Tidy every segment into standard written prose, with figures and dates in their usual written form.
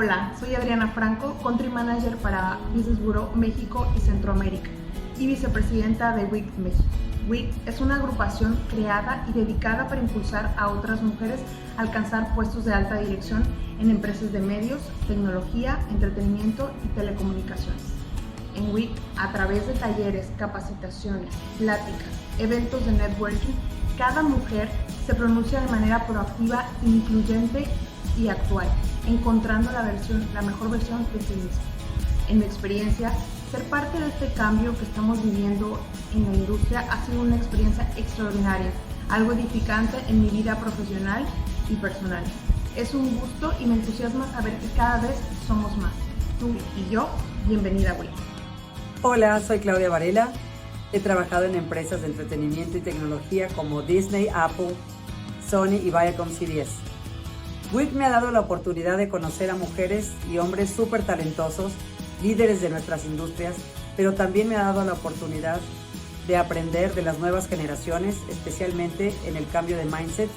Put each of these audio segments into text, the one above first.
Hola, soy Adriana Franco, Country Manager para Business Bureau México y Centroamérica y vicepresidenta de WIC México. WIC es una agrupación creada y dedicada para impulsar a otras mujeres a alcanzar puestos de alta dirección en empresas de medios, tecnología, entretenimiento y telecomunicaciones. En WIC, a través de talleres, capacitaciones, pláticas, eventos de networking, cada mujer se pronuncia de manera proactiva, incluyente y actual, encontrando la mejor versión de sí misma. En mi experiencia, ser parte de este cambio que estamos viviendo en la industria ha sido una experiencia extraordinaria, algo edificante en mi vida profesional y personal. Es un gusto y me entusiasma saber que cada vez somos más. Tú y yo, bienvenida a WIC. Hola, soy Claudia Varela. He trabajado en empresas de entretenimiento y tecnología como Disney, Apple, Sony y Viacom CBS. WIC me ha dado la oportunidad de conocer a mujeres y hombres súper talentosos, líderes de nuestras industrias, pero también me ha dado la oportunidad de aprender de las nuevas generaciones, especialmente en el cambio de mindset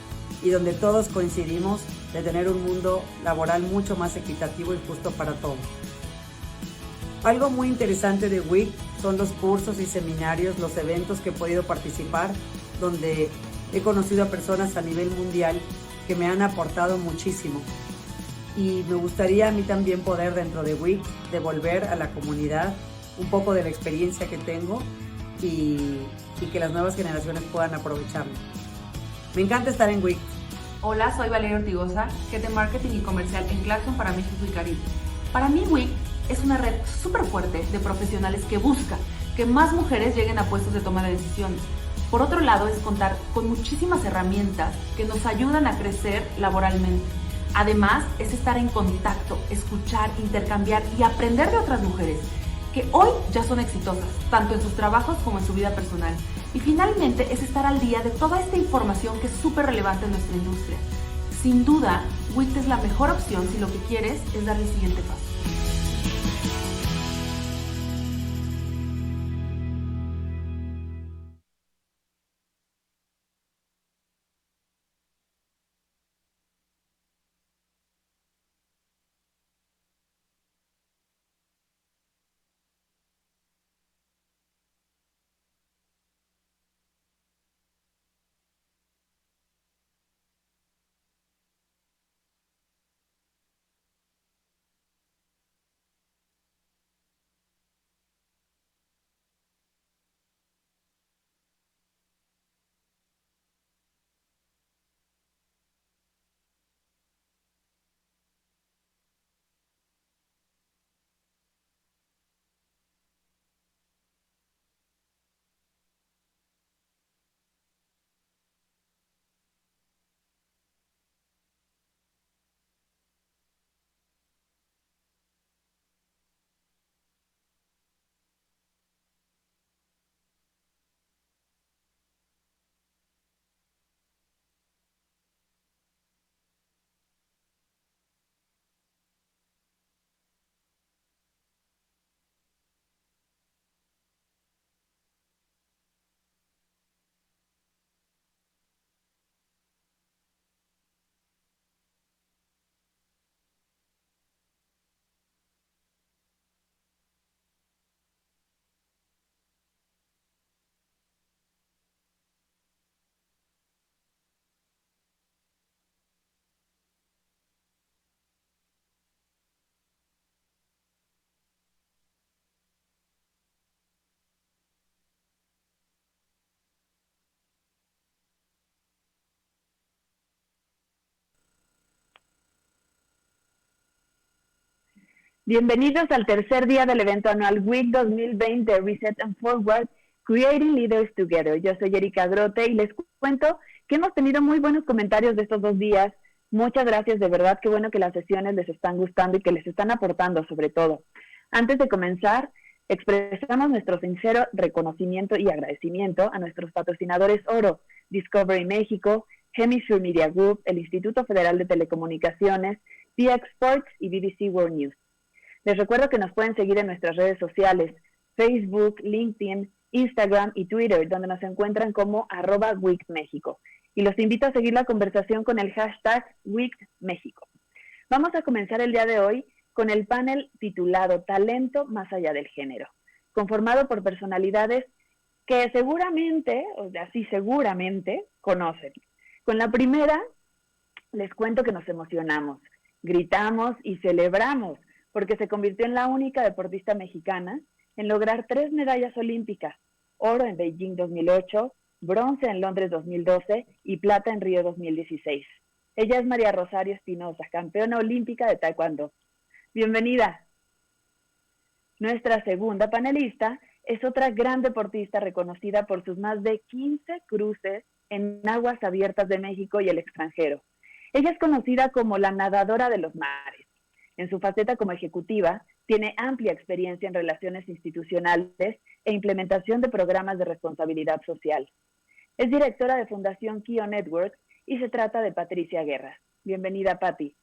y donde todos coincidimos de tener un mundo laboral mucho más equitativo y justo para todos. Algo muy interesante de WIC son los cursos y seminarios, los eventos que he podido participar, donde he conocido a personas a nivel mundial que me han aportado muchísimo. Y me gustaría a mí también poder dentro de WIC devolver a la comunidad un poco de la experiencia que tengo y que las nuevas generaciones puedan aprovecharlo. Me encanta estar en WIC. Hola, soy Valeria Ortigosa, Head de Marketing y Comercial en Clarkson para México y Caribe. Para mí WIC es una red súper fuerte de profesionales que busca que más mujeres lleguen a puestos de toma de decisiones. Por otro lado, es contar con muchísimas herramientas que nos ayudan a crecer laboralmente. Además, es estar en contacto, escuchar, intercambiar y aprender de otras mujeres que hoy ya son exitosas, tanto en sus trabajos como en su vida personal. Y finalmente, es estar al día de toda esta información que es súper relevante en nuestra industria. Sin duda, WIC es la mejor opción si lo que quieres es dar el siguiente paso. Bienvenidos al tercer día del evento anual WIC 2020 Reset and Forward, Creating Leaders Together. Yo soy Erika Grote y les cuento que hemos tenido muy buenos comentarios de estos 2 días. Muchas gracias, de verdad, qué bueno que las sesiones les están gustando y que les están aportando sobre todo. Antes de comenzar, expresamos nuestro sincero reconocimiento y agradecimiento a nuestros patrocinadores Oro, Discovery México, Hemisphere Media Group, el Instituto Federal de Telecomunicaciones, PX Sports y BBC World News. Les recuerdo que nos pueden seguir en nuestras redes sociales, Facebook, LinkedIn, Instagram y Twitter, donde nos encuentran como @WICMéxico. Y los invito a seguir la conversación con el hashtag WICMéxico. Vamos a comenzar el día de hoy con el panel titulado Talento más allá del género, conformado por personalidades que seguramente, o sea, sí seguramente, conocen. Con la primera, les cuento que nos emocionamos, gritamos y celebramos, porque se convirtió en la única deportista mexicana en lograr 3 medallas olímpicas, oro en Beijing 2008, bronce en Londres 2012 y plata en Río 2016. Ella es María Rosario Espinosa, campeona olímpica de Taekwondo. Bienvenida. Nuestra segunda panelista es otra gran deportista reconocida por sus más de 15 cruces en aguas abiertas de México y el extranjero. Ella es conocida como la nadadora de los mares. En su faceta como ejecutiva, tiene amplia experiencia en relaciones institucionales e implementación de programas de responsabilidad social. Es directora de Fundación Kio Network y se trata de Patricia Guerra. Bienvenida, Pati.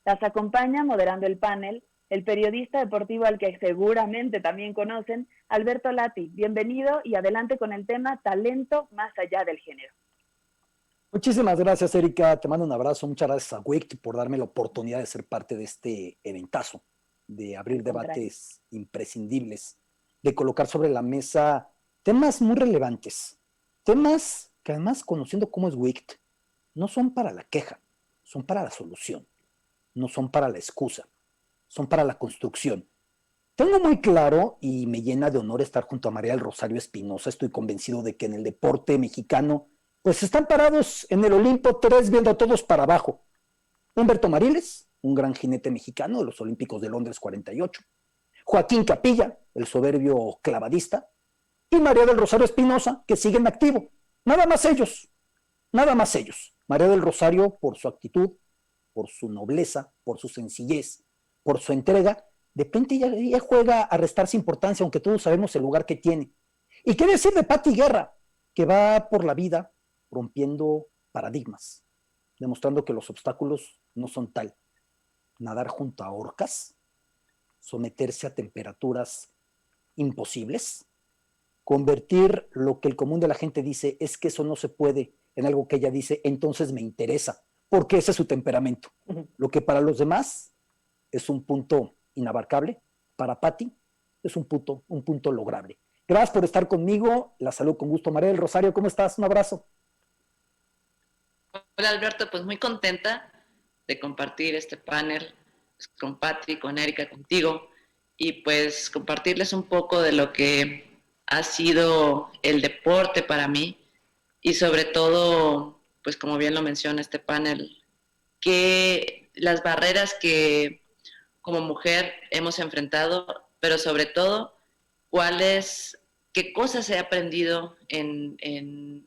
Las acompaña moderando el panel el periodista deportivo al que seguramente también conocen, Alberto Lati. Bienvenido y adelante con el tema Talento más allá del género. Muchísimas gracias, Erika. Te mando un abrazo. Muchas gracias a WIC por darme la oportunidad de ser parte de este eventazo, de abrir debates imprescindibles, de colocar sobre la mesa temas muy relevantes, temas que además, conociendo cómo es WIC, no son para la queja, son para la solución, no son para la excusa, son para la construcción. Tengo muy claro y me llena de honor estar junto a María del Rosario Espinosa. Estoy convencido de que en el deporte mexicano pues están parados en el Olimpo 3 viendo a todos para abajo. Humberto Mariles, un gran jinete mexicano de los Olímpicos de Londres 48. Joaquín Capilla, el soberbio clavadista. Y María del Rosario Espinosa, que sigue en activo. Nada más ellos, nada más ellos. María del Rosario por su actitud, por su nobleza, por su sencillez, por su entrega, de repente ella juega a restarse importancia, aunque todos sabemos el lugar que tiene. ¿Y qué decir de Pati Guerra, que va por la vida rompiendo paradigmas, demostrando que los obstáculos no son tal? Nadar junto a orcas, someterse a temperaturas imposibles, convertir lo que el común de la gente dice es que eso no se puede en algo que ella dice, entonces me interesa, porque ese es su temperamento. Lo que para los demás es un punto inabarcable, para Pati es un punto lograble. Gracias por estar conmigo, la saludo con gusto. María del Rosario, ¿cómo estás? Un abrazo. Hola Alberto, pues muy contenta de compartir este panel con Pati, con Erika, contigo, y pues compartirles un poco de lo que ha sido el deporte para mí, y sobre todo, pues como bien lo menciona este panel, que las barreras que como mujer hemos enfrentado, pero sobre todo, qué cosas he aprendido en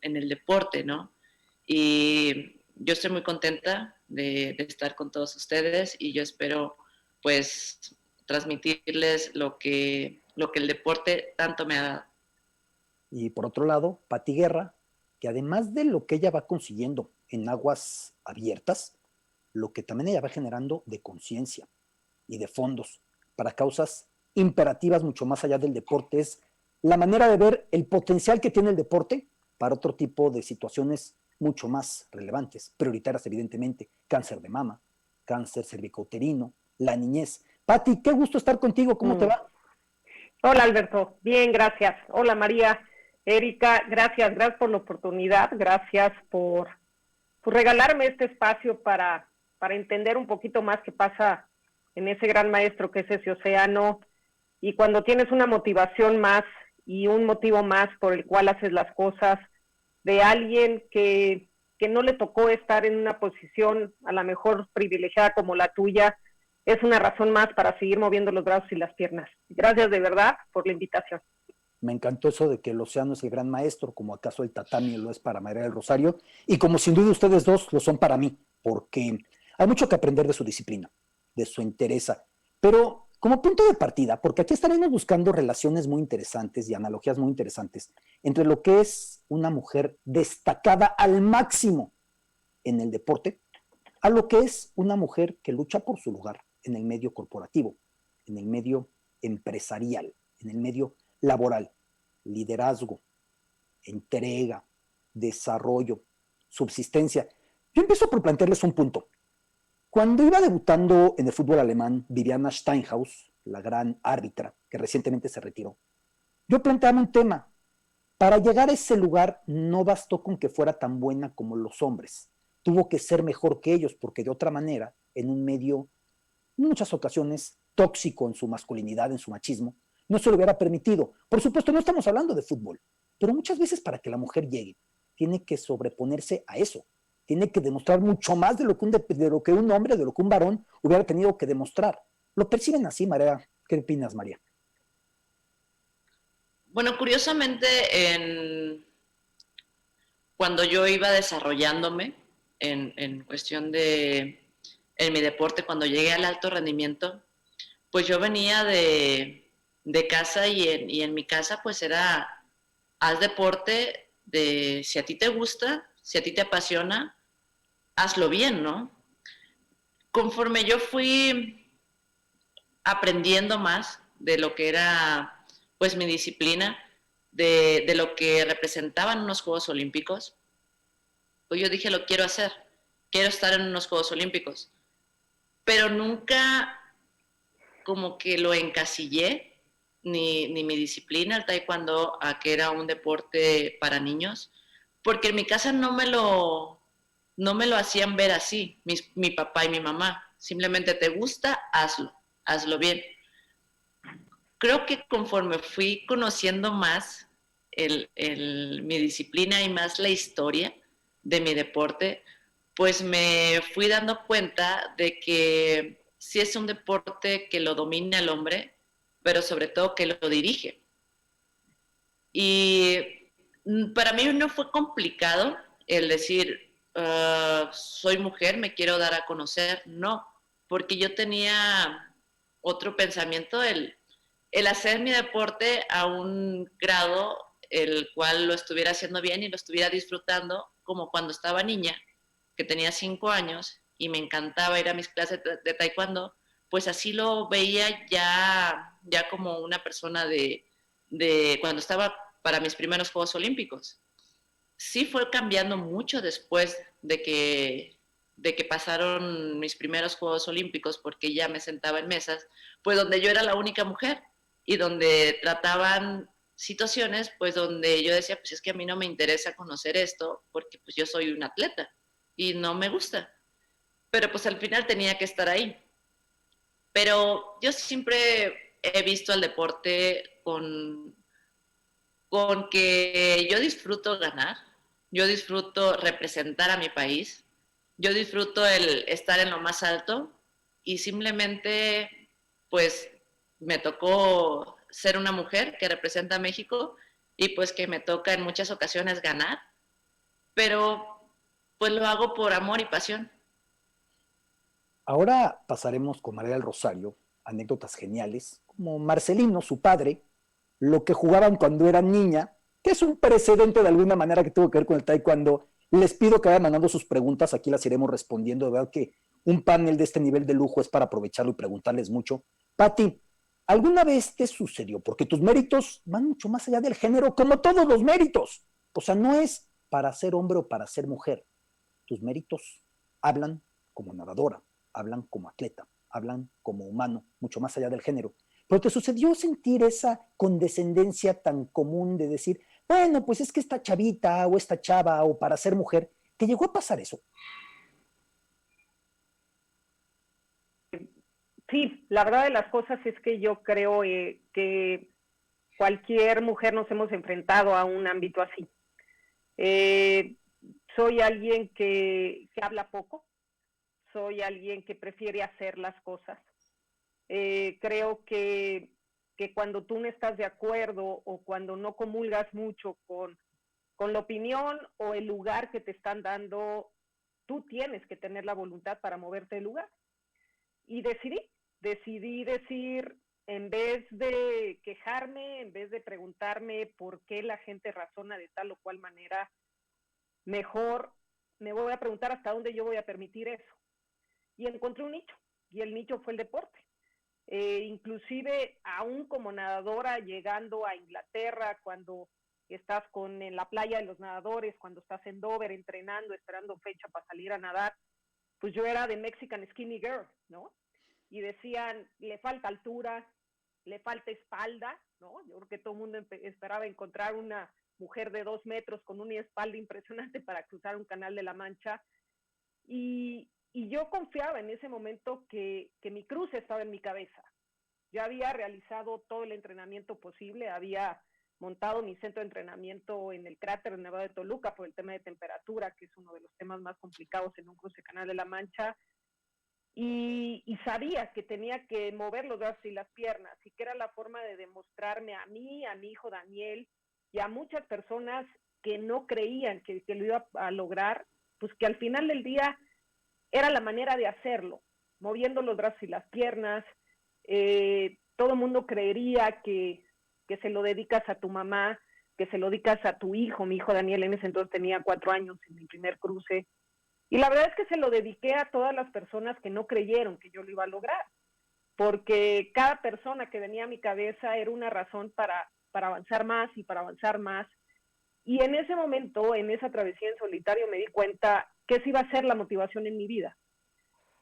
el deporte, ¿no? Y yo estoy muy contenta de estar con todos ustedes y yo espero, pues, transmitirles lo que el deporte tanto me ha dado. Y por otro lado, Pati Guerra, que además de lo que ella va consiguiendo en aguas abiertas, lo que también ella va generando de conciencia y de fondos para causas imperativas mucho más allá del deporte, es la manera de ver el potencial que tiene el deporte para otro tipo de situaciones mucho más relevantes, prioritarias evidentemente, cáncer de mama, cáncer cervicouterino, la niñez. Pati, qué gusto estar contigo, ¿cómo te va? Hola Alberto, bien, gracias. Hola María, Erika, gracias por la oportunidad, gracias por regalarme este espacio para entender un poquito más qué pasa en ese gran maestro que es ese océano, y cuando tienes una motivación más y un motivo más por el cual haces las cosas, de alguien que no le tocó estar en una posición a lo mejor privilegiada como la tuya, es una razón más para seguir moviendo los brazos y las piernas. Gracias de verdad por la invitación. Me encantó eso de que el océano es el gran maestro, como acaso el tatami lo es para María del Rosario, y como sin duda ustedes dos lo son para mí, porque hay mucho que aprender de su disciplina, de su entereza. Pero como punto de partida, porque aquí estaremos buscando relaciones muy interesantes y analogías muy interesantes entre lo que es una mujer destacada al máximo en el deporte, a lo que es una mujer que lucha por su lugar en el medio corporativo, en el medio empresarial, en el medio laboral, liderazgo, entrega, desarrollo, subsistencia. Yo empiezo por plantearles un punto. Cuando iba debutando en el fútbol alemán, Viviana Steinhaus, la gran árbitra que recientemente se retiró, yo planteaba un tema. Para llegar a ese lugar no bastó con que fuera tan buena como los hombres. Tuvo que ser mejor que ellos, porque de otra manera, en un medio, en muchas ocasiones, tóxico en su masculinidad, en su machismo, no se lo hubiera permitido. Por supuesto, no estamos hablando de fútbol, pero muchas veces para que la mujer llegue, tiene que sobreponerse a eso. Tiene que demostrar mucho más de lo que un hombre, de lo que un varón hubiera tenido que demostrar. ¿Lo perciben así, María? ¿Qué opinas, María? Bueno, curiosamente, cuando yo iba desarrollándome en cuestión en mi deporte, cuando llegué al alto rendimiento, pues yo venía de casa y en mi casa pues era, haz deporte, si a ti te gusta, si a ti te apasiona, hazlo bien, ¿no? Conforme yo fui aprendiendo más de lo que era pues mi disciplina, de lo que representaban unos Juegos Olímpicos, pues yo dije, lo quiero hacer, quiero estar en unos Juegos Olímpicos, pero nunca como que lo encasillé, ni mi disciplina, el taekwondo, a que era un deporte para niños, porque en mi casa no me lo hacían ver así, mi papá y mi mamá. Simplemente te gusta, hazlo bien. Creo que conforme fui conociendo más mi disciplina y más la historia de mi deporte, pues me fui dando cuenta de que sí es un deporte que lo domina el hombre, pero sobre todo que lo dirige. Y para mí no fue complicado el decir, soy mujer, me quiero dar a conocer. No, porque yo tenía otro pensamiento, el hacer mi deporte a un grado el cual lo estuviera haciendo bien y lo estuviera disfrutando como cuando estaba niña, que tenía 5 años y me encantaba ir a mis clases de taekwondo, pues así lo veía ya como una persona de cuando estaba para mis primeros Juegos Olímpicos. Sí fue cambiando mucho después de que pasaron mis primeros Juegos Olímpicos, porque ya me sentaba en mesas, pues donde yo era la única mujer y donde trataban situaciones, pues donde yo decía, pues es que a mí no me interesa conocer esto, porque pues yo soy un atleta y no me gusta. Pero pues al final tenía que estar ahí. Pero yo siempre he visto al deporte con que yo disfruto ganar, yo disfruto representar a mi país, yo disfruto el estar en lo más alto y simplemente pues me tocó ser una mujer que representa a México y pues que me toca en muchas ocasiones ganar, pero pues lo hago por amor y pasión. Ahora pasaremos con María del Rosario, anécdotas geniales, como Marcelino, su padre, lo que jugaban cuando eran niña, que es un precedente de alguna manera que tuvo que ver con el taekwondo. Les pido que vayan mandando sus preguntas, aquí las iremos respondiendo. De verdad que un panel de este nivel de lujo es para aprovecharlo y preguntarles mucho. Pati, ¿alguna vez te sucedió? Porque tus méritos van mucho más allá del género, como todos los méritos. O sea, no es para ser hombre o para ser mujer. Tus méritos hablan como nadadora, hablan como atleta, hablan como humano, mucho más allá del género. Pero te sucedió sentir esa condescendencia tan común de decir, bueno, pues es que esta chavita o esta chava o para ser mujer, ¿te llegó a pasar eso? Sí, la verdad de las cosas es que yo creo que cualquier mujer nos hemos enfrentado a un ámbito así. Soy alguien que habla poco, soy alguien que prefiere hacer las cosas. Creo que cuando tú no estás de acuerdo o cuando no comulgas mucho con la opinión o el lugar que te están dando, tú tienes que tener la voluntad para moverte del lugar. Y decidí decir, en vez de quejarme, en vez de preguntarme por qué la gente razona de tal o cual manera, mejor me voy a preguntar hasta dónde yo voy a permitir eso. Y encontré un nicho, y el nicho fue el deporte. Inclusive, aún como nadadora, llegando a Inglaterra, cuando estás en la playa de los nadadores, cuando estás en Dover entrenando, esperando fecha para salir a nadar, pues yo era de Mexican Skinny Girl, ¿no? Y decían, le falta altura, le falta espalda, ¿no? Yo creo que todo el mundo esperaba encontrar una mujer de 2 metros con una espalda impresionante para cruzar un canal de la Mancha. Y yo confiaba en ese momento que mi cruce estaba en mi cabeza. Yo había realizado todo el entrenamiento posible, había montado mi centro de entrenamiento en el cráter de Nevado de Toluca por el tema de temperatura, que es uno de los temas más complicados en un cruce canal de la Mancha, y sabía que tenía que mover los brazos y las piernas, y que era la forma de demostrarme a mí, a mi hijo Daniel, y a muchas personas que no creían que lo iba a lograr, pues que al final del día era la manera de hacerlo, moviendo los brazos y las piernas. Todo el mundo creería que se lo dedicas a tu mamá, que se lo dedicas a tu hijo. Mi hijo Daniel en ese entonces tenía 4 años en mi primer cruce, y la verdad es que se lo dediqué a todas las personas que no creyeron que yo lo iba a lograr, porque cada persona que venía a mi cabeza era una razón para avanzar más y para avanzar más. Y en ese momento, en esa travesía en solitario, me di cuenta que esa iba a ser la motivación en mi vida,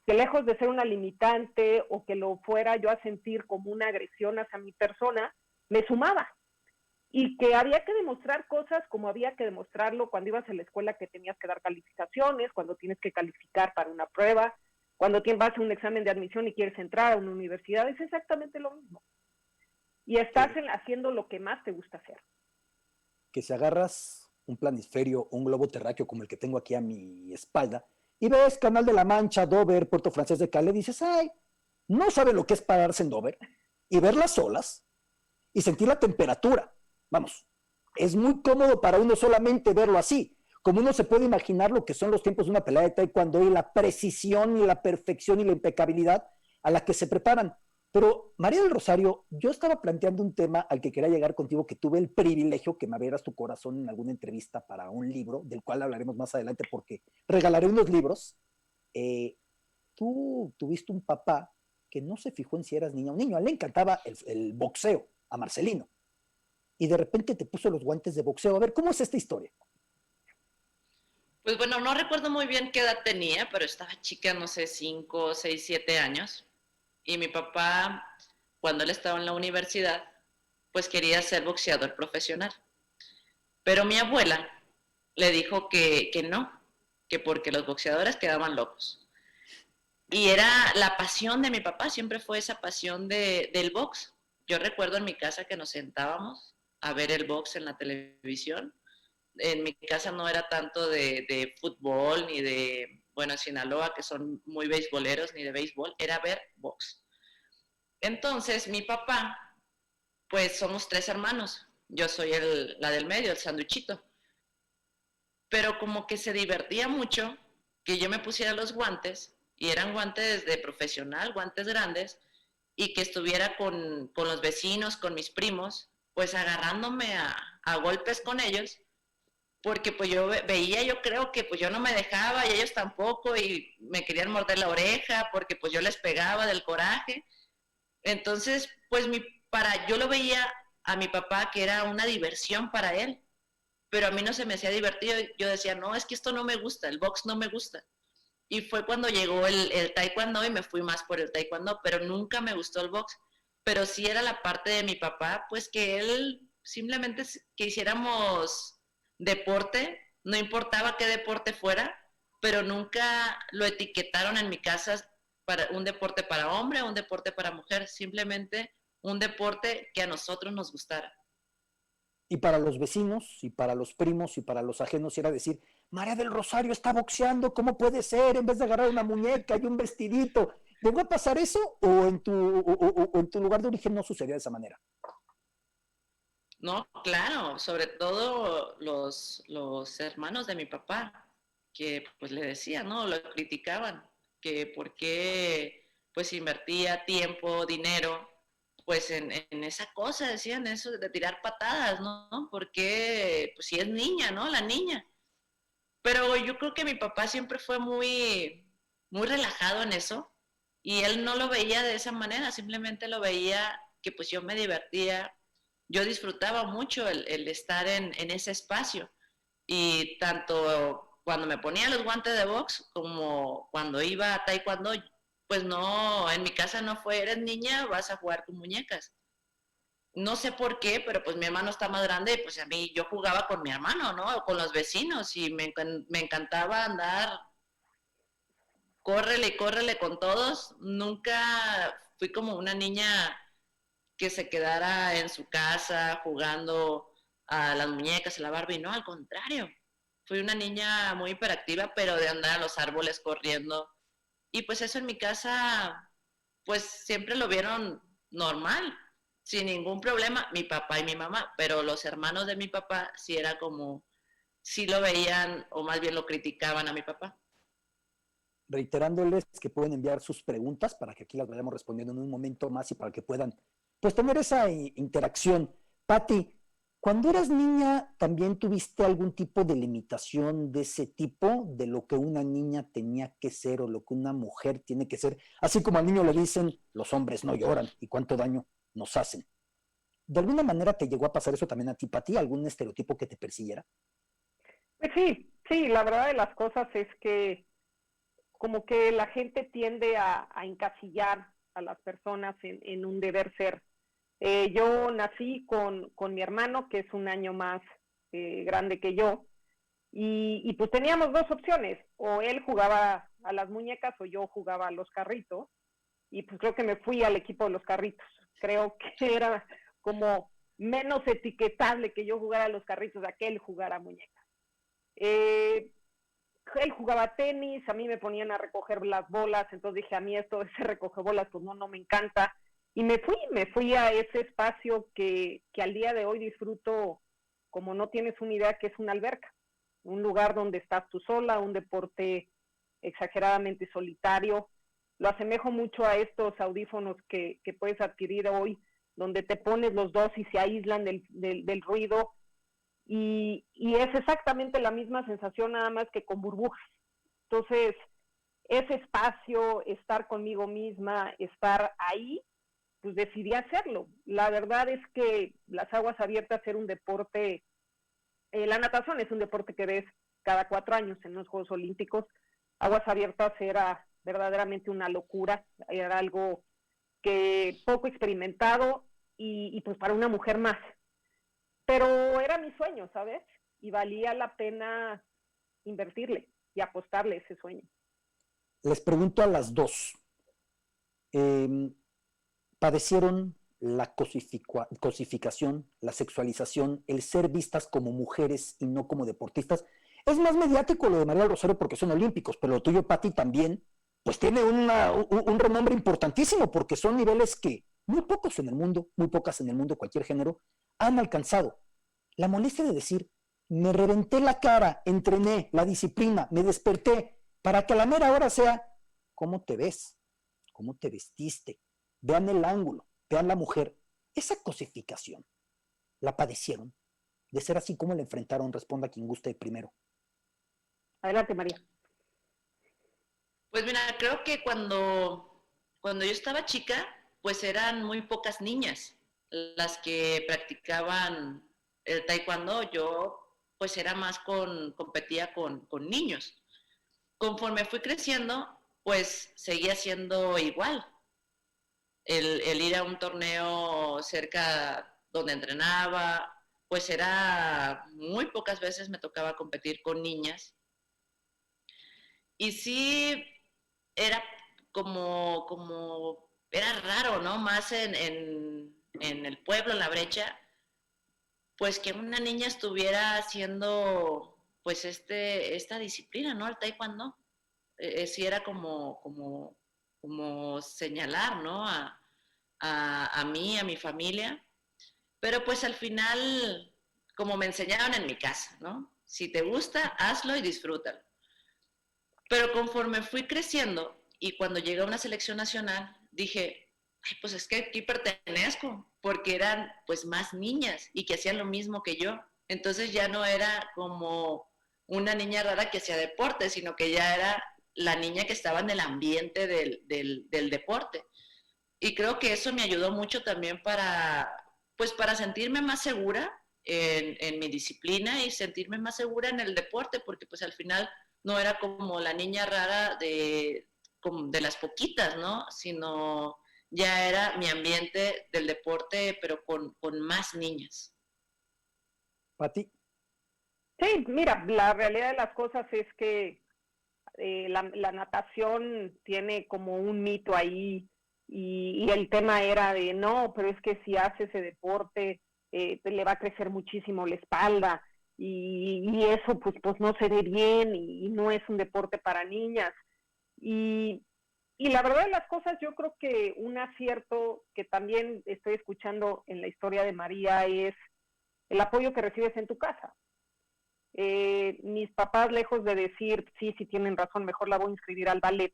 que lejos de ser una limitante o que lo fuera yo a sentir como una agresión hacia mi persona, me sumaba, y que había que demostrar cosas como había que demostrarlo cuando ibas a la escuela, que tenías que dar calificaciones, cuando tienes que calificar para una prueba, cuando vas a un examen de admisión y quieres entrar a una universidad, es exactamente lo mismo. Y estás haciendo lo que más te gusta hacer. Que si agarras un planisferio o un globo terráqueo como el que tengo aquí a mi espalda y ves Canal de la Mancha, Dover, Puerto Francés de Calais, dices, ay, no sabe lo que es pararse en Dover y ver las olas y sentir la temperatura. Vamos, es muy cómodo para uno solamente verlo así, como uno se puede imaginar lo que son los tiempos de una pelea de taekwondo y la precisión y la perfección y la impecabilidad a la que se preparan. Pero, María del Rosario, yo estaba planteando un tema al que quería llegar contigo, que tuve el privilegio que me abrieras tu corazón en alguna entrevista para un libro, del cual hablaremos más adelante porque regalaré unos libros. Tú tuviste un papá que no se fijó en si eras niña o niño. A él le encantaba el boxeo, a Marcelino. Y de repente te puso los guantes de boxeo. A ver, ¿cómo es esta historia? Pues bueno, no recuerdo muy bien qué edad tenía, pero estaba chica, no sé, 5, 6, 7 años. Y mi papá, cuando él estaba en la universidad, pues quería ser boxeador profesional. Pero mi abuela le dijo que no, que porque los boxeadores quedaban locos. Y era la pasión de mi papá, siempre fue esa pasión del box. Yo recuerdo en mi casa que nos sentábamos a ver el box en la televisión. En mi casa no era tanto de fútbol ni de, bueno, Sinaloa, que son muy beisboleros, ni de béisbol, era ver box. Entonces, mi papá, pues somos 3 hermanos. Yo soy la del medio, el sanduichito. Pero como que se divertía mucho que yo me pusiera los guantes, y eran guantes de profesional, guantes grandes, y que estuviera con los vecinos, con mis primos, pues agarrándome a golpes con ellos, porque pues yo veía, yo creo que pues yo no me dejaba y ellos tampoco, y me querían morder la oreja porque pues yo les pegaba del coraje. Entonces, pues yo lo veía a mi papá que era una diversión para él, pero a mí no se me hacía divertido. Yo decía, no, es que esto no me gusta, el box no me gusta. Y fue cuando llegó el taekwondo y me fui más por el taekwondo, pero nunca me gustó el box. Pero sí era la parte de mi papá, pues que él simplemente que hiciéramos deporte, no importaba qué deporte fuera, pero nunca lo etiquetaron en mi casa para un deporte para hombre o un deporte para mujer, simplemente un deporte que a nosotros nos gustara. Y para los vecinos, y para los primos, y para los ajenos, era decir, María del Rosario está boxeando, ¿cómo puede ser? En vez de agarrar una muñeca y un vestidito. ¿Llegó a pasar eso o en tu lugar de origen no sucedía de esa manera? No, claro, sobre todo los hermanos de mi papá, que pues le decían, ¿no? Lo criticaban, que por qué pues invertía tiempo, dinero, pues en esa cosa, decían eso de tirar patadas, ¿no? Porque pues si es niña, ¿no? La niña. Pero yo creo que mi papá siempre fue muy, muy relajado en eso, y él no lo veía de esa manera, simplemente lo veía que pues yo me divertía, yo disfrutaba mucho el estar en ese espacio, y tanto cuando me ponía los guantes de box, como cuando iba a taekwondo, pues no, en mi casa no fue, eres niña, vas a jugar con muñecas. No sé por qué, pero pues mi hermano está más grande y pues a mí yo jugaba con mi hermano, ¿no? O con los vecinos y me encantaba andar, córrele y córrele con todos. Nunca fui como una niña que se quedara en su casa jugando a las muñecas, a la Barbie, no, al contrario. Fui una niña muy hiperactiva, pero de andar a los árboles corriendo. Y pues eso en mi casa, pues siempre lo vieron normal, sin ningún problema, mi papá y mi mamá, pero los hermanos de mi papá sí era como, sí lo veían o más bien lo criticaban a mi papá. Reiterándoles que pueden enviar sus preguntas para que aquí las vayamos respondiendo en un momento más y para que puedan pues tener esa interacción. Pati, cuando eras niña, ¿también tuviste algún tipo de limitación de ese tipo, de lo que una niña tenía que ser o lo que una mujer tiene que ser? Así como al niño le dicen, los hombres no lloran y cuánto daño nos hacen. ¿De alguna manera te llegó a pasar eso también a ti, Pati? ¿Algún estereotipo que te persiguiera? Pues sí, la verdad de las cosas es que como que la gente tiende a encasillar a las personas en un deber ser. Yo nací con mi hermano, que es un año más grande que yo, y pues teníamos dos opciones, o él jugaba a las muñecas o yo jugaba a los carritos, y pues creo que me fui al equipo de los carritos. Creo que era como menos etiquetable que yo jugara a los carritos a que él jugara a muñecas. Él jugaba tenis, a mí me ponían a recoger las bolas, entonces dije, a mí esto de ese recoger bolas, pues no me encanta. Y me fui a ese espacio que al día de hoy disfruto como no tienes una idea, que es una alberca. Un lugar donde estás tú sola, un deporte exageradamente solitario. Lo asemejo mucho a estos audífonos que puedes adquirir hoy, donde te pones los dos y se aíslan del ruido. Y es exactamente la misma sensación, nada más que con burbujas. Entonces, ese espacio, estar conmigo misma, estar ahí, pues decidí hacerlo. La verdad es que las aguas abiertas era un deporte, la natación es un deporte que ves cada 4 años en los Juegos Olímpicos. Aguas abiertas era verdaderamente una locura, era algo que poco experimentado y pues para una mujer más. Pero era mi sueño, ¿sabes? Y valía la pena invertirle y apostarle ese sueño. Les pregunto a las dos. ¿Padecieron la cosificación, la sexualización, el ser vistas como mujeres y no como deportistas? Es más mediático lo de María del Rosario porque son olímpicos, pero lo tuyo, Pati, también, pues tiene un renombre importantísimo porque son niveles que muy pocos en el mundo, muy pocas en el mundo, cualquier género, han alcanzado. La molestia de decir, me reventé la cara, entrené la disciplina, me desperté, para que a la mera hora sea, ¿cómo te ves? ¿Cómo te vestiste? Vean el ángulo, vean la mujer. Esa cosificación, ¿la padecieron? De ser así, ¿cómo la enfrentaron? Responda quien guste primero. Adelante, María. Pues mira, creo que cuando yo estaba chica, pues eran muy pocas niñas las que practicaban el taekwondo. Yo pues era más competía con niños. Conforme fui creciendo, pues seguía siendo igual. El ir a un torneo cerca donde entrenaba, pues era muy pocas veces me tocaba competir con niñas. Y sí, era era raro, ¿no? Más en el pueblo, en la brecha, pues que una niña estuviera haciendo, pues esta disciplina, ¿no? El taekwondo. Sí era como señalar, ¿no? A mí, a mi familia. Pero pues al final, como me enseñaron en mi casa, ¿no? Si te gusta, hazlo y disfrútalo. Pero conforme fui creciendo y cuando llegué a una selección nacional, dije, ay, pues es que aquí pertenezco, porque eran pues más niñas y que hacían lo mismo que yo. Entonces ya no era como una niña rara que hacía deporte, sino que ya era la niña que estaba en el ambiente del deporte. Y creo que eso me ayudó mucho también para sentirme más segura en mi disciplina y sentirme más segura en el deporte, porque pues al final no era como la niña rara de las poquitas, ¿no? Sino ya era mi ambiente del deporte, pero con más niñas. Pati. Sí, mira, la realidad de las cosas es que la natación tiene como un mito ahí y el tema era de no, pero es que si hace ese deporte le va a crecer muchísimo la espalda y eso pues no se ve bien y no es un deporte para niñas. Y la verdad de las cosas, yo creo que un acierto que también estoy escuchando en la historia de María es el apoyo que recibes en tu casa. Mis papás, lejos de decir, sí tienen razón, mejor la voy a inscribir al ballet,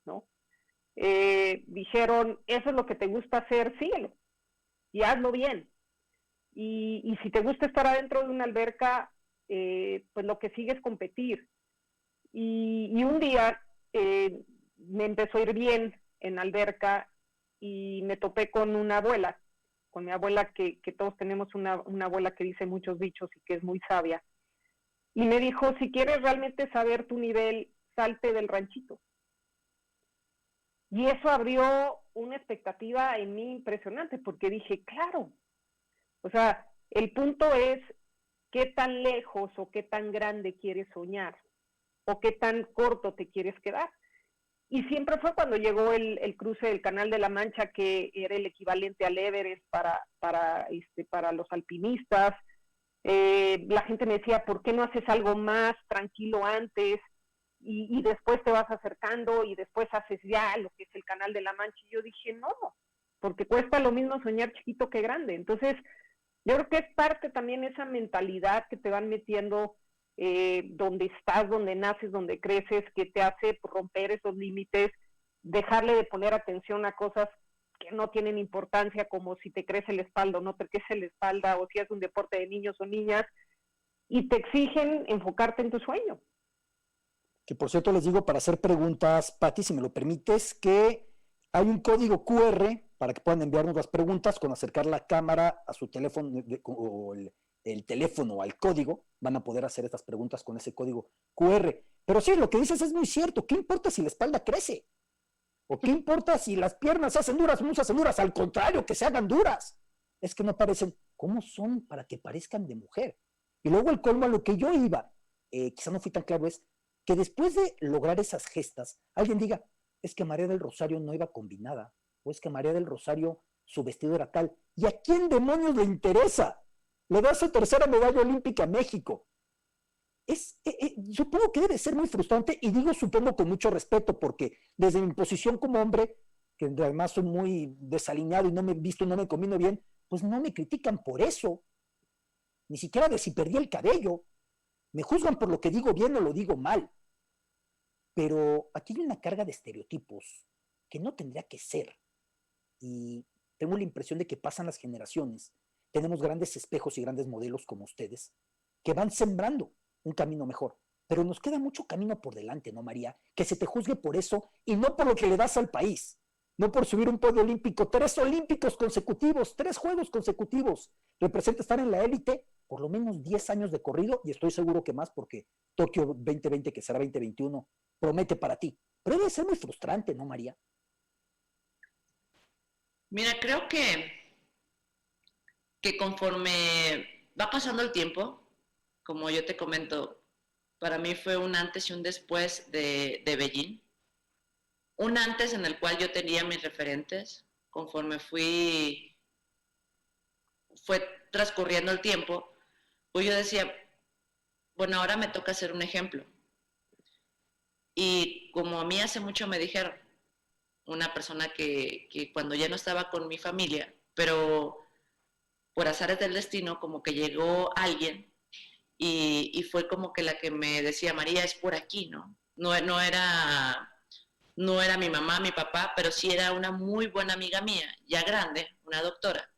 ¿no? Dijeron, eso es lo que te gusta hacer, síguelo y hazlo bien. Y si te gusta estar adentro de una alberca, pues lo que sigue es competir. Y un día me empezó a ir bien en alberca y me topé con una abuela, con mi abuela, que todos tenemos una abuela que dice muchos dichos y que es muy sabia. Y me dijo, si quieres realmente saber tu nivel, salte del ranchito. Y eso abrió una expectativa en mí impresionante, porque dije, claro, o sea, el punto es qué tan lejos o qué tan grande quieres soñar, o qué tan corto te quieres quedar. Y siempre fue cuando llegó el cruce del Canal de la Mancha, que era el equivalente al Everest para los alpinistas. La gente me decía, ¿por qué no haces algo más tranquilo antes? Y después te vas acercando y después haces ya lo que es el Canal de la Mancha. Y yo dije, no, porque cuesta lo mismo soñar chiquito que grande. Entonces, yo creo que es parte también esa mentalidad que te van metiendo donde estás, donde naces, donde creces, que te hace romper esos límites, dejarle de poner atención a cosas que no tienen importancia, como si te crece la espalda o no te crece la espalda, o si es un deporte de niños o niñas, y te exigen enfocarte en tu sueño. Que por cierto les digo, para hacer preguntas, Pati, si me lo permites, que hay un código QR para que puedan enviarnos las preguntas con acercar la cámara a su teléfono o el teléfono al código. Van a poder hacer estas preguntas con ese código QR. Pero sí, lo que dices es muy cierto. ¿Qué importa si la espalda crece? ¿O qué importa si las piernas se hacen duras o no se hacen duras? Al contrario, que se hagan duras. Es que no parecen. ¿Cómo son para que parezcan de mujer? Y luego el colmo a lo que yo iba, quizá no fui tan claro, es que después de lograr esas gestas, alguien diga, es que María del Rosario no iba combinada, o es que María del Rosario su vestido era tal. ¿Y a quién demonios le interesa? Le da su tercera medalla olímpica a México. Supongo que debe ser muy frustrante, y digo supongo con mucho respeto, porque desde mi posición como hombre, que además soy muy desaliñado y no me he visto, no me combino bien, pues no me critican por eso, ni siquiera de si perdí el cabello. Me juzgan por lo que digo bien o lo digo mal. Pero aquí hay una carga de estereotipos que no tendría que ser. Y tengo la impresión de que pasan las generaciones. Tenemos grandes espejos y grandes modelos como ustedes que van sembrando un camino mejor. Pero nos queda mucho camino por delante, ¿no, María? Que se te juzgue por eso y no por lo que le das al país. No por subir un podio olímpico. 3 olímpicos consecutivos, 3 juegos consecutivos. Representa estar en la élite por lo menos 10 años de corrido, y estoy seguro que más, porque Tokio 2020, que será 2021, promete para ti. Pero debe ser muy frustrante, ¿no, María? Mira, creo que conforme va pasando el tiempo, como yo te comento, para mí fue un antes y un después de Beijing. Un antes en el cual yo tenía mis referentes, conforme fue transcurriendo el tiempo, pues yo decía, bueno, ahora me toca ser un ejemplo. Y como a mí hace mucho me dijeron, una persona que cuando ya no estaba con mi familia, pero por azares del destino, como que llegó alguien y fue como que la que me decía, María, es por aquí, ¿no? No era mi mamá, mi papá, pero sí era una muy buena amiga mía, ya grande, una doctora.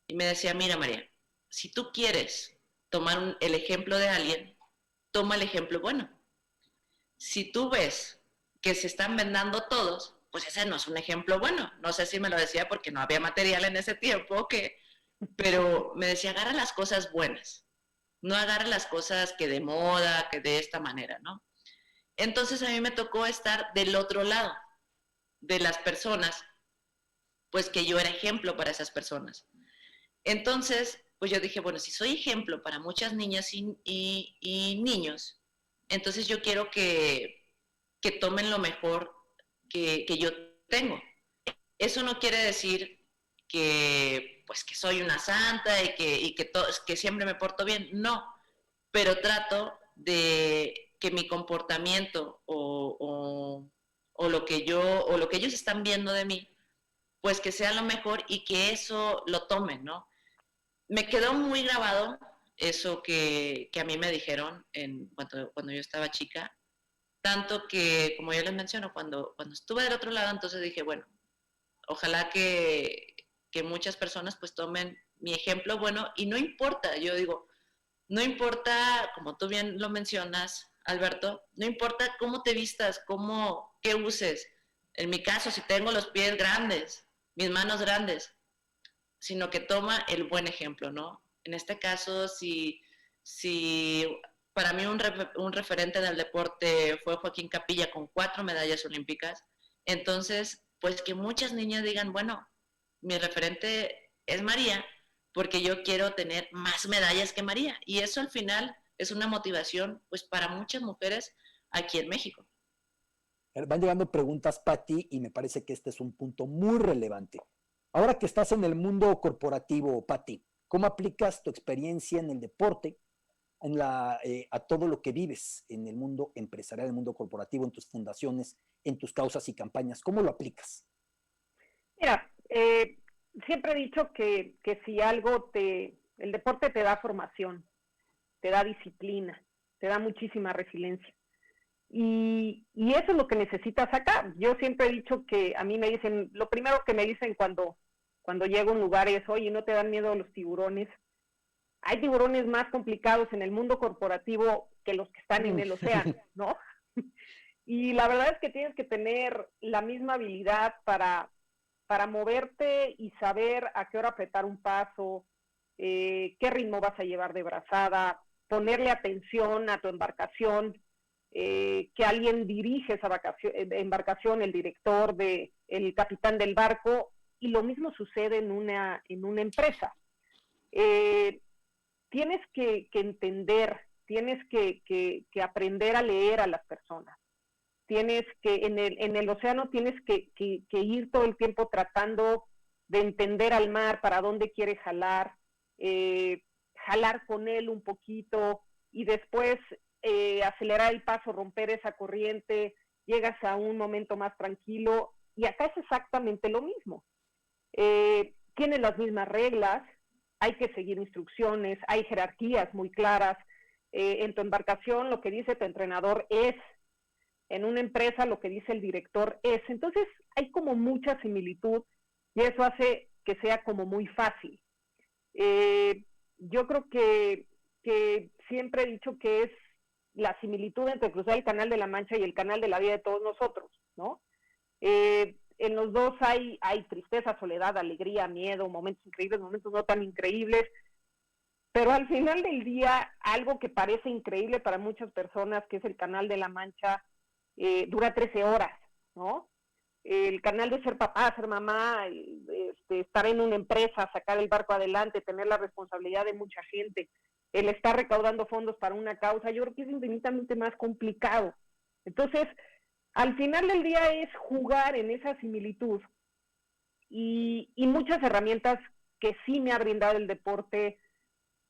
Y me decía, mira, María, si tú quieres tomar el ejemplo de alguien, toma el ejemplo bueno. Si tú ves que se están vendando todos, pues ese no es un ejemplo bueno. No sé si me lo decía porque no había material en ese tiempo, que pero me decía, agarra las cosas buenas, no agarra las cosas que de moda, que de esta manera, ¿no? Entonces a mí me tocó estar del otro lado de las personas, pues que yo era ejemplo para esas personas. Entonces, pues yo dije, bueno, si soy ejemplo para muchas niñas y niños, entonces yo quiero que tomen lo mejor que yo tengo. Eso no quiere decir que, pues, que soy una santa que siempre me porto bien, no, pero trato de que mi comportamiento o lo que ellos están viendo de mí, pues que sea lo mejor y que eso lo tomen, ¿no? Me quedó muy grabado eso que a mí me dijeron cuando yo estaba chica, tanto que, como yo les menciono, cuando estuve del otro lado, entonces dije, bueno, ojalá que muchas personas pues tomen mi ejemplo, bueno, y no importa, yo digo, no importa, como tú bien lo mencionas, Alberto, no importa cómo te vistas, qué uses, en mi caso, si tengo los pies grandes, mis manos grandes, sino que toma el buen ejemplo, ¿no? En este caso, si para mí un referente del deporte fue Joaquín Capilla con 4 medallas olímpicas, entonces, pues que muchas niñas digan, bueno, mi referente es María, porque yo quiero tener más medallas que María. Y eso al final es una motivación, pues, para muchas mujeres aquí en México. Van llegando preguntas, Patti, y me parece que este es un punto muy relevante. Ahora que estás en el mundo corporativo, Patti, ¿cómo aplicas tu experiencia en el deporte a todo lo que vives en el mundo empresarial, en el mundo corporativo, en tus fundaciones, en tus causas y campañas? ¿Cómo lo aplicas? Mira, siempre he dicho que si el deporte te da formación, te da disciplina, te da muchísima resiliencia. Y eso es lo que necesitas acá. Yo siempre he dicho que a mí me dicen, lo primero que me dicen cuando llego a un lugar es, oye, ¿no te dan miedo los tiburones? Hay tiburones más complicados en el mundo corporativo que los que están en el océano, ¿no? Y la verdad es que tienes que tener la misma habilidad para moverte y saber a qué hora apretar un paso, qué ritmo vas a llevar de brazada, ponerle atención a tu embarcación, que alguien dirige esa embarcación, el director, el capitán del barco, y lo mismo sucede en una empresa. Tienes que entender, tienes que aprender a leer a las personas. Tienes que, en el océano tienes que ir todo el tiempo tratando de entender al mar para dónde quiere jalar, jalar con él un poquito y después acelerar el paso, romper esa corriente, llegas a un momento más tranquilo y acá es exactamente lo mismo. Tienen las mismas reglas, hay que seguir instrucciones, hay jerarquías muy claras. En tu embarcación lo que dice tu entrenador es, en una empresa lo que dice el director es. Entonces hay como mucha similitud y eso hace que sea como muy fácil. Yo creo que siempre he dicho que es la similitud entre cruzar el Canal de la Mancha y el Canal de la Vida de todos nosotros, ¿no? En los dos hay tristeza, soledad, alegría, miedo, momentos increíbles, momentos no tan increíbles, pero al final del día, algo que parece increíble para muchas personas, que es el Canal de la Mancha, dura 13 horas, ¿no? El canal de ser papá, ser mamá, estar en una empresa, sacar el barco adelante, tener la responsabilidad de mucha gente, el estar recaudando fondos para una causa, yo creo que es infinitamente más complicado. Entonces, al final del día es jugar en esa similitud y muchas herramientas que sí me ha brindado el deporte,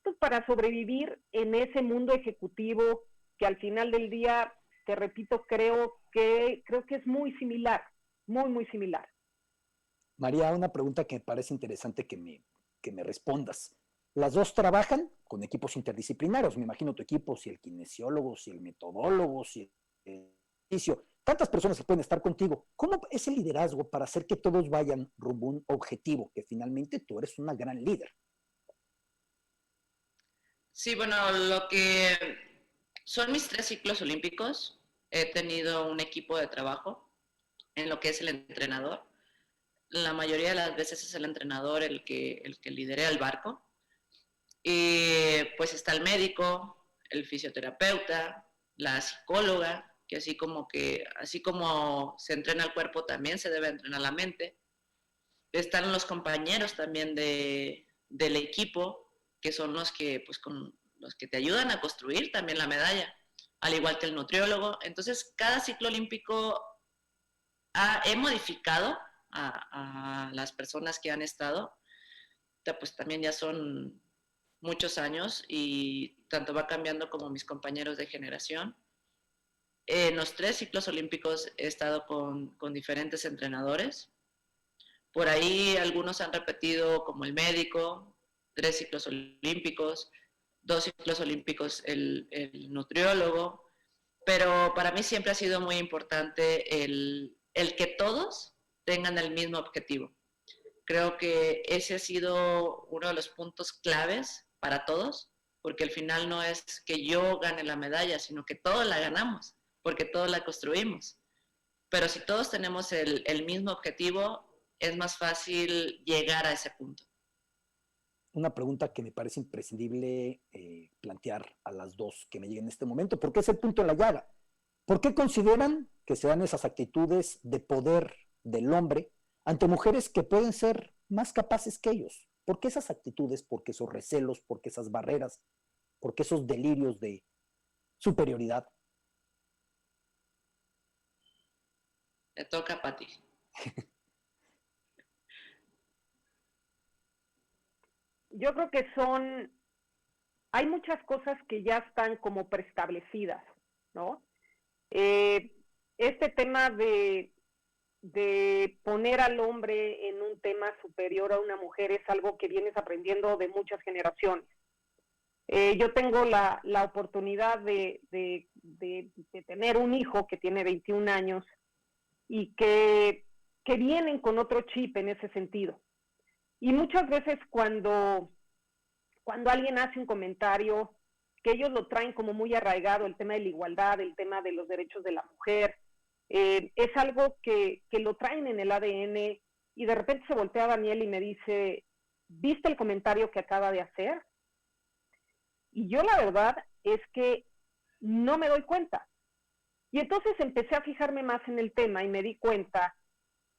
pues, para sobrevivir en ese mundo ejecutivo que al final del día, te repito, creo que es muy similar, muy, muy similar. María, una pregunta que me parece interesante que me respondas. Las dos trabajan con equipos interdisciplinarios. Me imagino tu equipo, si el kinesiólogo, si el metodólogo, si el ejercicio. Tantas personas que pueden estar contigo. ¿Cómo es el liderazgo para hacer que todos vayan rumbo a un objetivo? Que finalmente tú eres una gran líder. Sí, bueno, lo que son mis 3 ciclos olímpicos. He tenido un equipo de trabajo en lo que es el entrenador. la mayoría de las veces es el entrenador el que lidera el barco. Y pues está el médico, el fisioterapeuta, la psicóloga, que así como se entrena el cuerpo, también se debe entrenar la mente. Están los compañeros también del equipo, que son los que, pues, los que te ayudan a construir también la medalla, al igual que el nutriólogo. Entonces, cada ciclo olímpico he modificado a las personas que han estado, pues también ya son muchos años y tanto va cambiando como mis compañeros de generación. En los 3 ciclos olímpicos he estado con diferentes entrenadores. Por ahí algunos han repetido, como el médico, 3 ciclos olímpicos, 2 ciclos olímpicos el nutriólogo, pero para mí siempre ha sido muy importante el que todos tengan el mismo objetivo. Creo que ese ha sido uno de los puntos claves para todos, porque al final no es que yo gane la medalla, sino que todos la ganamos, porque todos la construimos. Pero si todos tenemos el mismo objetivo, es más fácil llegar a ese punto. Una pregunta que me parece imprescindible plantear a las dos que me lleguen en este momento, porque es el punto en la llaga. ¿Por qué consideran que se dan esas actitudes de poder del hombre ante mujeres que pueden ser más capaces que ellos? ¿Por qué esas actitudes? ¿Por qué esos recelos? ¿Por qué esas barreras? ¿Por qué esos delirios de superioridad? Te toca, Pati. Yo creo que hay muchas cosas que ya están como preestablecidas, ¿no? Este tema de poner al hombre en un tema superior a una mujer es algo que vienes aprendiendo de muchas generaciones. Yo tengo la oportunidad de tener un hijo que tiene 21 años y que vienen con otro chip en ese sentido. Y muchas veces cuando alguien hace un comentario, que ellos lo traen como muy arraigado, el tema de la igualdad, el tema de los derechos de la mujer, es algo que lo traen en el ADN, y de repente se voltea Daniel y me dice, ¿viste el comentario que acaba de hacer? Y yo la verdad es que no me doy cuenta. Y entonces empecé a fijarme más en el tema y me di cuenta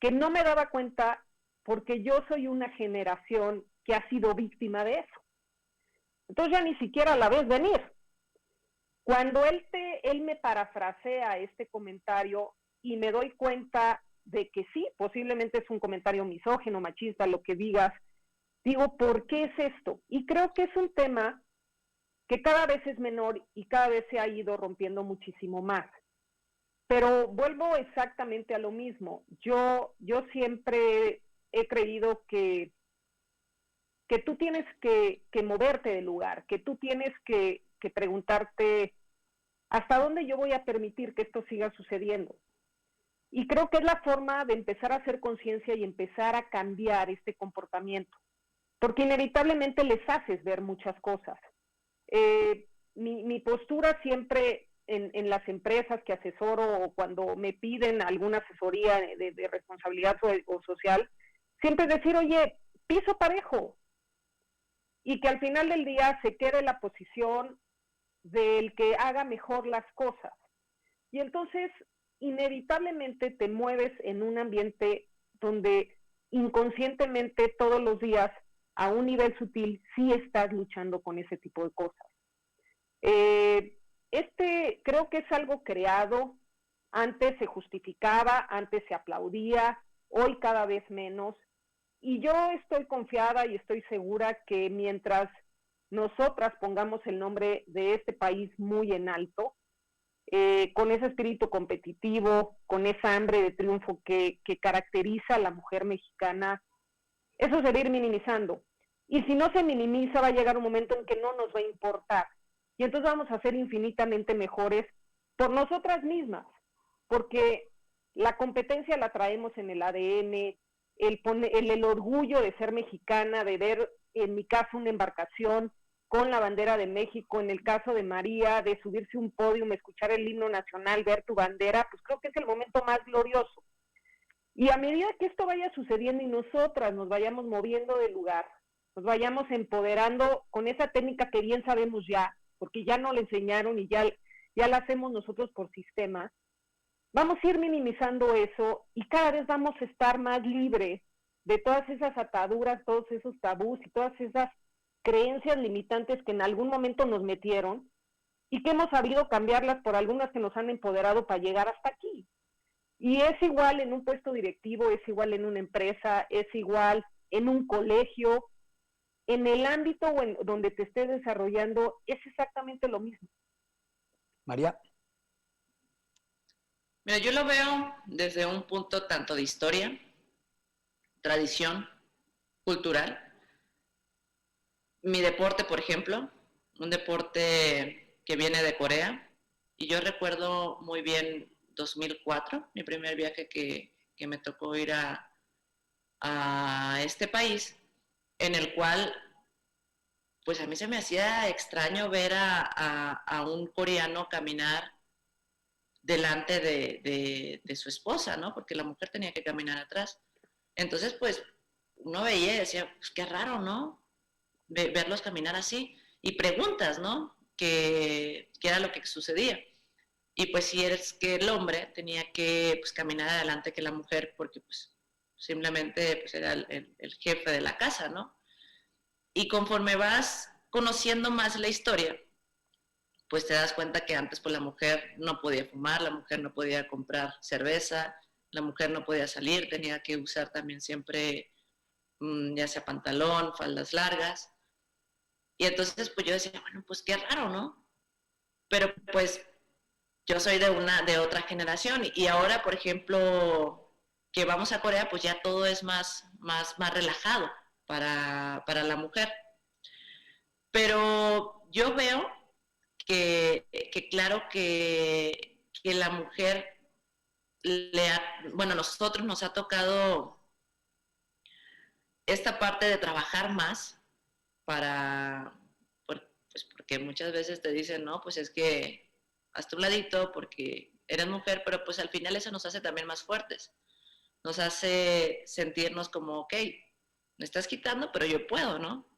que no me daba cuenta porque yo soy una generación que ha sido víctima de eso. Entonces ya ni siquiera la ves venir. Cuando él me parafrasea este comentario y me doy cuenta de que sí, posiblemente es un comentario misógino, machista, lo que digas, digo, ¿por qué es esto? Y creo que es un tema que cada vez es menor y cada vez se ha ido rompiendo muchísimo más. Pero vuelvo exactamente a lo mismo. Yo siempre he creído que tú tienes que moverte del lugar, que tú tienes que preguntarte hasta dónde yo voy a permitir que esto siga sucediendo. Y creo que es la forma de empezar a hacer conciencia y empezar a cambiar este comportamiento, porque inevitablemente les haces ver muchas cosas. Mi postura siempre en las empresas que asesoro o cuando me piden alguna asesoría de responsabilidad o social, siempre es decir, oye, piso parejo, y que al final del día se quede la posición del que haga mejor las cosas. Y entonces, inevitablemente te mueves en un ambiente donde inconscientemente todos los días, a un nivel sutil, sí estás luchando con ese tipo de cosas. Creo que es algo creado, antes se justificaba, antes se aplaudía, hoy cada vez menos. Y yo estoy confiada y estoy segura que mientras nosotras pongamos el nombre de este país muy en alto, con ese espíritu competitivo, con esa hambre de triunfo que caracteriza a la mujer mexicana, eso se va a ir minimizando. Y si no se minimiza, va a llegar un momento en que no nos va a importar. Y entonces vamos a ser infinitamente mejores por nosotras mismas, porque la competencia la traemos en el ADN, el orgullo de ser mexicana, de ver, en mi caso, una embarcación con la bandera de México, en el caso de María, de subirse a un podio, escuchar el himno nacional, ver tu bandera, pues creo que es el momento más glorioso. Y a medida que esto vaya sucediendo y nosotras nos vayamos moviendo del lugar, nos vayamos empoderando con esa técnica que bien sabemos ya, porque ya nos la enseñaron y ya la hacemos nosotros por sistema, vamos a ir minimizando eso y cada vez vamos a estar más libres de todas esas ataduras, todos esos tabús y todas esas creencias limitantes que en algún momento nos metieron y que hemos sabido cambiarlas por algunas que nos han empoderado para llegar hasta aquí. Y es igual en un puesto directivo, es igual en una empresa, es igual en un colegio, en el ámbito donde te estés desarrollando, es exactamente lo mismo. María. Mira, yo lo veo desde un punto tanto de historia, tradición, cultural. Mi deporte, por ejemplo, un deporte que viene de Corea, y yo recuerdo muy bien 2004, mi primer viaje que me tocó ir a este país, en el cual pues a mí se me hacía extraño ver a un coreano caminar delante de su esposa, ¿no? Porque la mujer tenía que caminar atrás. Entonces, pues, uno veía y decía, pues qué raro, ¿no? Verlos caminar así. Y preguntas, ¿no? ¿Qué era lo que sucedía? Y pues si es que el hombre tenía que pues, caminar adelante que la mujer, porque pues simplemente pues, era el jefe de la casa, ¿no? Y conforme vas conociendo más la historia, pues te das cuenta que antes pues la mujer no podía fumar, la mujer no podía comprar cerveza, la mujer no podía salir, tenía que usar también siempre ya sea pantalón, faldas largas. Y entonces pues yo decía, bueno, pues qué raro, ¿no? Pero pues yo soy de otra generación y ahora, por ejemplo, que vamos a Corea, pues ya todo es más relajado para la mujer. Pero yo veo que claro que la mujer bueno, a nosotros nos ha tocado esta parte de trabajar más pues porque muchas veces te dicen, no, pues es que hazte un ladito porque eres mujer, pero pues al final eso nos hace también más fuertes, nos hace sentirnos como, ok, me estás quitando, pero yo puedo, ¿no?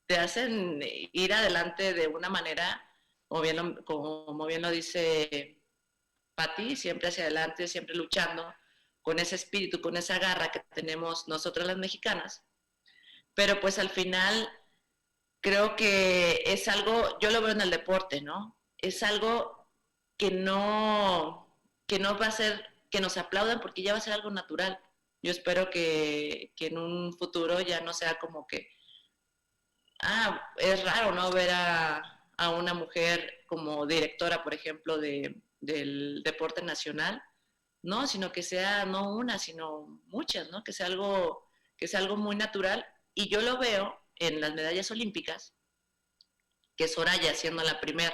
Te hacen ir adelante de una manera, como bien lo dice Patti, siempre hacia adelante, siempre luchando, con ese espíritu, con esa garra que tenemos nosotras las mexicanas, pero pues al final creo que es algo, yo lo veo en el deporte, ¿no? Es algo que no va a ser que nos aplaudan porque ya va a ser algo natural. Yo espero que en un futuro ya no sea como que, es raro, ¿no? Ver a una mujer como directora, por ejemplo, del deporte nacional, ¿no? Sino que sea no una, sino muchas, ¿no? Que sea algo muy natural. Y yo lo veo en las medallas olímpicas, que Soraya siendo la primera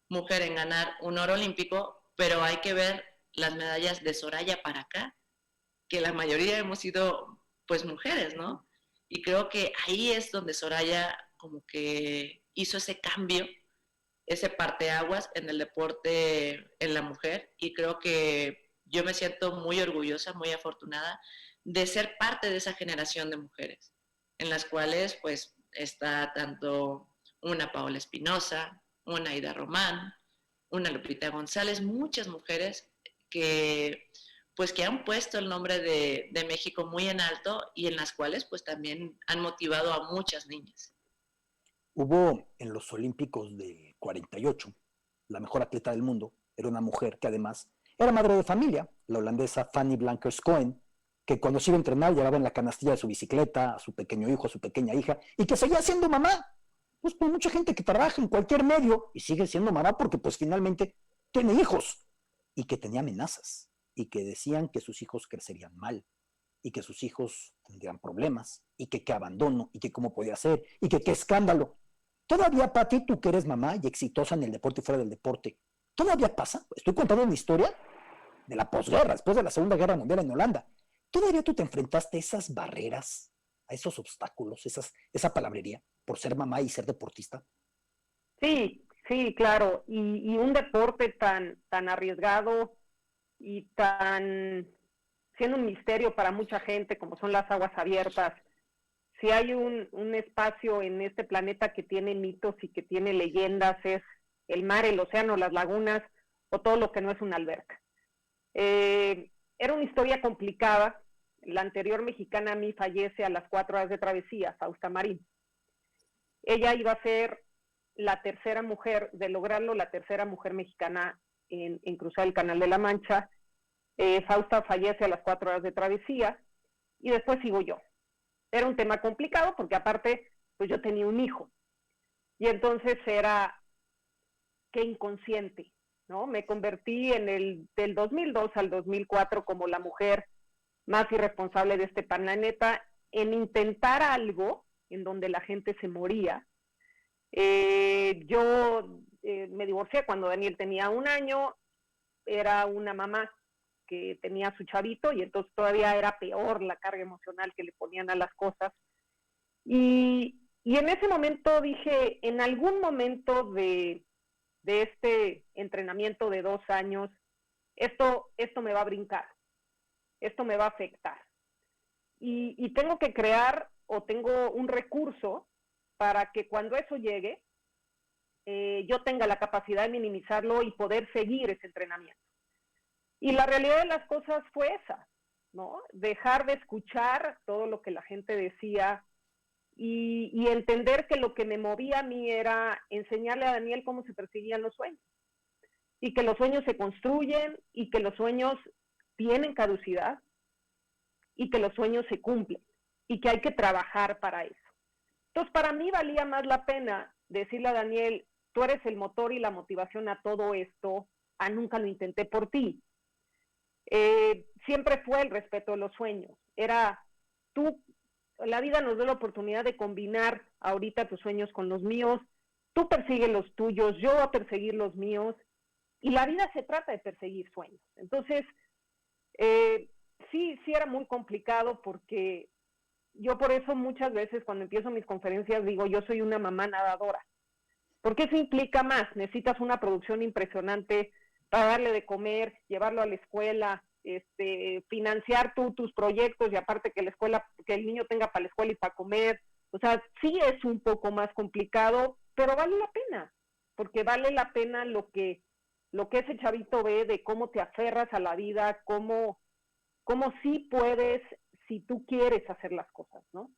mujer en ganar un oro olímpico, pero hay que ver las medallas de Soraya para acá, que la mayoría hemos sido pues mujeres, ¿no? Y creo que ahí es donde Soraya como que hizo ese cambio, ese parteaguas en el deporte en la mujer, y creo que yo me siento muy orgullosa, muy afortunada de ser parte de esa generación de mujeres, en las cuales pues está tanto una Paola Espinosa, una Aida Román, una Lupita González, muchas mujeres que pues que han puesto el nombre de México muy en alto y en las cuales pues también han motivado a muchas niñas. Hubo en los Olímpicos del 48, la mejor atleta del mundo, era una mujer que además era madre de familia, la holandesa Fanny Blankers-Koen, que cuando se iba a entrenar llevaba en la canastilla de su bicicleta a su pequeño hijo, a su pequeña hija, y que seguía siendo mamá. Pues por mucha gente que trabaja en cualquier medio y sigue siendo mamá porque pues finalmente tiene hijos, y que tenía amenazas, y que decían que sus hijos crecerían mal, y que sus hijos tendrían problemas, y que qué abandono, y que cómo podía ser, y que qué escándalo. Todavía, Pati, tú que eres mamá y exitosa en el deporte y fuera del deporte, ¿todavía pasa? Estoy contando una historia de la posguerra, después de la Segunda Guerra Mundial en Holanda. ¿Todavía tú te enfrentaste a esas barreras, a esos obstáculos, esa palabrería, por ser mamá y ser deportista? Sí, sí, claro. Y un deporte tan arriesgado y tan siendo un misterio para mucha gente, como son las aguas abiertas, si hay un espacio en este planeta que tiene mitos y que tiene leyendas, es el mar, el océano, las lagunas o todo lo que no es una alberca. Era una historia complicada. La anterior mexicana a mí fallece a las 4 horas de travesía, Fausta Marín. Ella iba a ser la tercera mujer, de lograrlo, la tercera mujer mexicana en cruzar el Canal de la Mancha. Fausta fallece a las 4 horas de travesía y después sigo yo. Era un tema complicado porque aparte, pues yo tenía un hijo. Y entonces era, qué inconsciente, ¿no? Me convertí del 2002 al 2004 como la mujer más irresponsable de este planeta en intentar algo en donde la gente se moría. Yo me divorcié cuando Daniel tenía 1 año, era una mamá que tenía a su chavito y entonces todavía era peor la carga emocional que le ponían a las cosas. Y en ese momento dije, en algún momento de este entrenamiento de 2 años, esto me va a brincar, esto me va a afectar. Y tengo que crear o tengo un recurso para que cuando eso llegue, yo tenga la capacidad de minimizarlo y poder seguir ese entrenamiento. Y la realidad de las cosas fue esa, ¿no? Dejar de escuchar todo lo que la gente decía y entender que lo que me movía a mí era enseñarle a Daniel cómo se perseguían los sueños. Y que los sueños se construyen y que los sueños tienen caducidad y que los sueños se cumplen y que hay que trabajar para eso. Entonces, para mí valía más la pena decirle a Daniel, tú eres el motor y la motivación a todo esto, nunca lo intenté por ti. Siempre fue el respeto de los sueños. Era, la vida nos da la oportunidad de combinar ahorita tus sueños con los míos, tú persigues los tuyos, yo voy a perseguir los míos, y la vida se trata de perseguir sueños. Entonces, sí era muy complicado porque yo por eso muchas veces cuando empiezo mis conferencias digo, yo soy una mamá nadadora, porque eso implica más, necesitas una producción impresionante para darle de comer, llevarlo a la escuela, financiar tus proyectos y aparte que el niño tenga para la escuela y para comer. O sea, sí es un poco más complicado, pero vale la pena, porque vale la pena lo que ese chavito ve de cómo te aferras a la vida, cómo sí puedes, si tú quieres hacer las cosas, ¿no?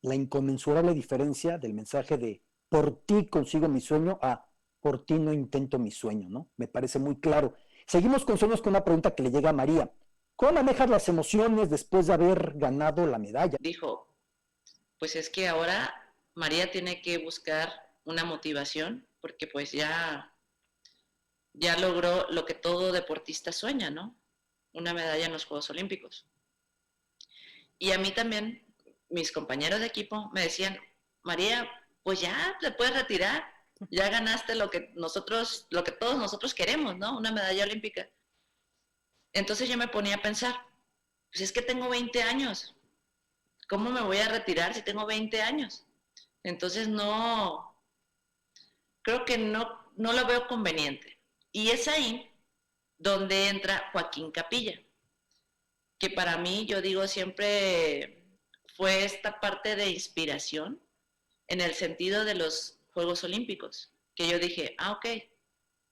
La inconmensurable diferencia del mensaje de por ti consigo mi sueño a por ti no intento mi sueño, ¿no? Me parece muy claro. Seguimos con sueños con una pregunta que le llega a María. ¿Cómo manejas las emociones después de haber ganado la medalla? Dijo, pues es que ahora María tiene que buscar una motivación porque pues ya logró lo que todo deportista sueña, ¿no? Una medalla en los Juegos Olímpicos. Y a mí también, mis compañeros de equipo me decían, María, pues ya te puedes retirar, ya ganaste lo que todos nosotros queremos, ¿no? Una medalla olímpica. Entonces yo me ponía a pensar, pues es que tengo 20 años, ¿cómo me voy a retirar si tengo 20 años? Entonces creo que no lo veo conveniente. Y es ahí donde entra Joaquín Capilla, que para mí, yo digo, siempre fue esta parte de inspiración en el sentido de los Juegos Olímpicos, que yo dije, ok,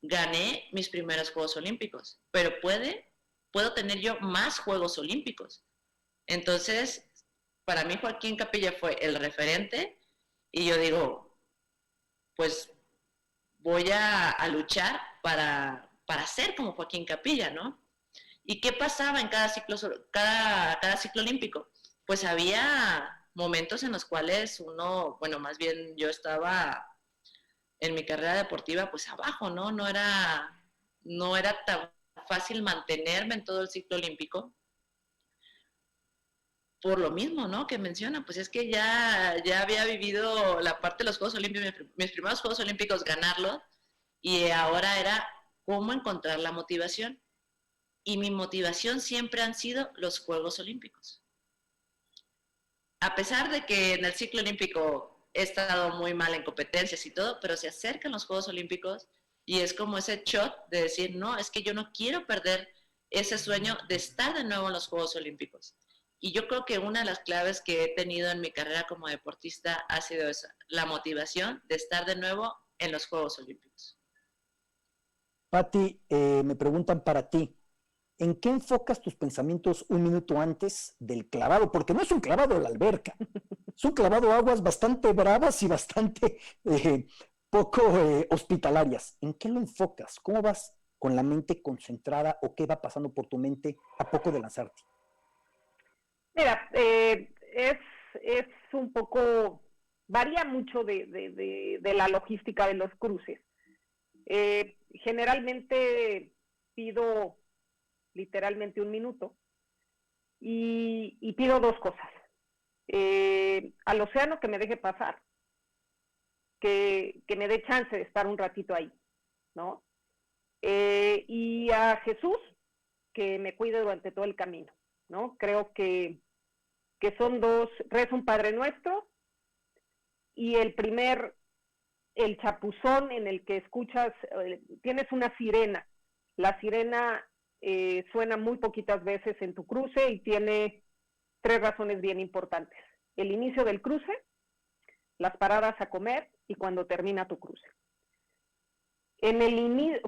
gané mis primeros Juegos Olímpicos, pero puedo tener yo más Juegos Olímpicos. Entonces, para mí Joaquín Capilla fue el referente y yo digo, pues voy a luchar para ser como Joaquín Capilla, ¿no? ¿Y qué pasaba en cada ciclo olímpico? Pues había momentos en los cuales más bien yo estaba en mi carrera deportiva pues abajo, ¿no? No era tan fácil mantenerme en todo el ciclo olímpico. Por lo mismo, ¿no? Que menciona, pues es que ya había vivido la parte de los Juegos Olímpicos, mis primeros Juegos Olímpicos, ganarlos, y ahora era cómo encontrar la motivación. Y mi motivación siempre han sido los Juegos Olímpicos. A pesar de que en el ciclo olímpico he estado muy mal en competencias y todo, pero se acercan los Juegos Olímpicos y es como ese shot de decir, no, es que yo no quiero perder ese sueño de estar de nuevo en los Juegos Olímpicos. Y yo creo que una de las claves que he tenido en mi carrera como deportista ha sido esa, la motivación de estar de nuevo en los Juegos Olímpicos. Pati, me preguntan para ti, ¿en qué enfocas tus pensamientos un minuto antes del clavado? Porque no es un clavado de la alberca, es un clavado a aguas bastante bravas y bastante poco hospitalarias. ¿En qué lo enfocas? ¿Cómo vas con la mente concentrada o qué va pasando por tu mente a poco de lanzarte? Mira, es un poco, varía mucho de la logística de los cruces. Generalmente pido literalmente un minuto y pido dos cosas. Al océano que me deje pasar, que me dé chance de estar un ratito ahí, ¿no? Y a Jesús que me cuide durante todo el camino, ¿no? Creo que son dos, rezo un Padre Nuestro, y el chapuzón en el que escuchas, tienes una sirena. La sirena suena muy poquitas veces en tu cruce y tiene 3 razones bien importantes. El inicio del cruce, las paradas a comer y cuando termina tu cruce.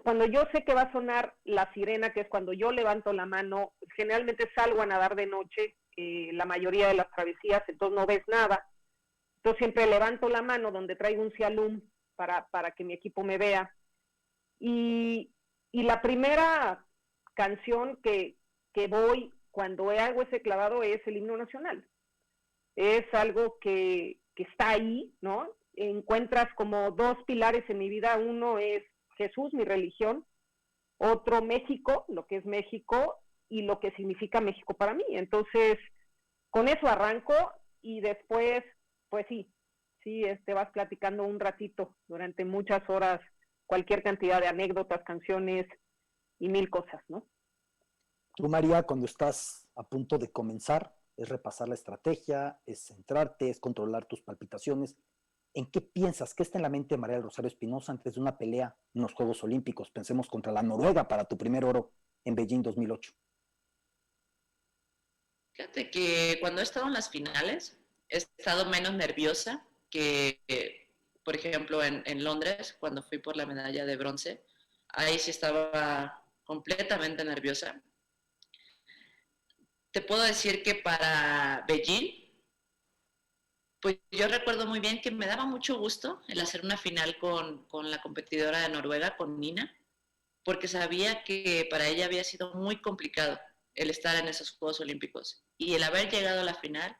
Cuando yo sé que va a sonar la sirena, que es cuando yo levanto la mano, generalmente salgo a nadar de noche, la mayoría de las travesías, entonces no ves nada. Entonces siempre levanto la mano donde traigo un Cialum para que mi equipo me vea. Y la primera canción que voy cuando hago ese clavado es el himno nacional. Es algo que está ahí, ¿no? Encuentras como 2 pilares en mi vida. Uno es Jesús, mi religión. Otro, México, lo que es México y lo que significa México para mí. Entonces, con eso arranco y después, pues sí, vas platicando un ratito durante muchas horas, cualquier cantidad de anécdotas, canciones y 1000 cosas, ¿no? Tú, María, cuando estás a punto de comenzar, es repasar la estrategia, es centrarte, es controlar tus palpitaciones. ¿En qué piensas? ¿Qué está en la mente de María del Rosario Espinosa antes de una pelea en los Juegos Olímpicos? Pensemos contra la Noruega para tu primer oro en Beijing 2008. Fíjate que cuando he estado en las finales, he estado menos nerviosa que, por ejemplo, en Londres, cuando fui por la medalla de bronce. Ahí sí estaba completamente nerviosa. Te puedo decir que para Beijing, pues yo recuerdo muy bien que me daba mucho gusto el hacer una final con la competidora de Noruega, con Nina, porque sabía que para ella había sido muy complicado el estar en esos Juegos Olímpicos. Y el haber llegado a la final,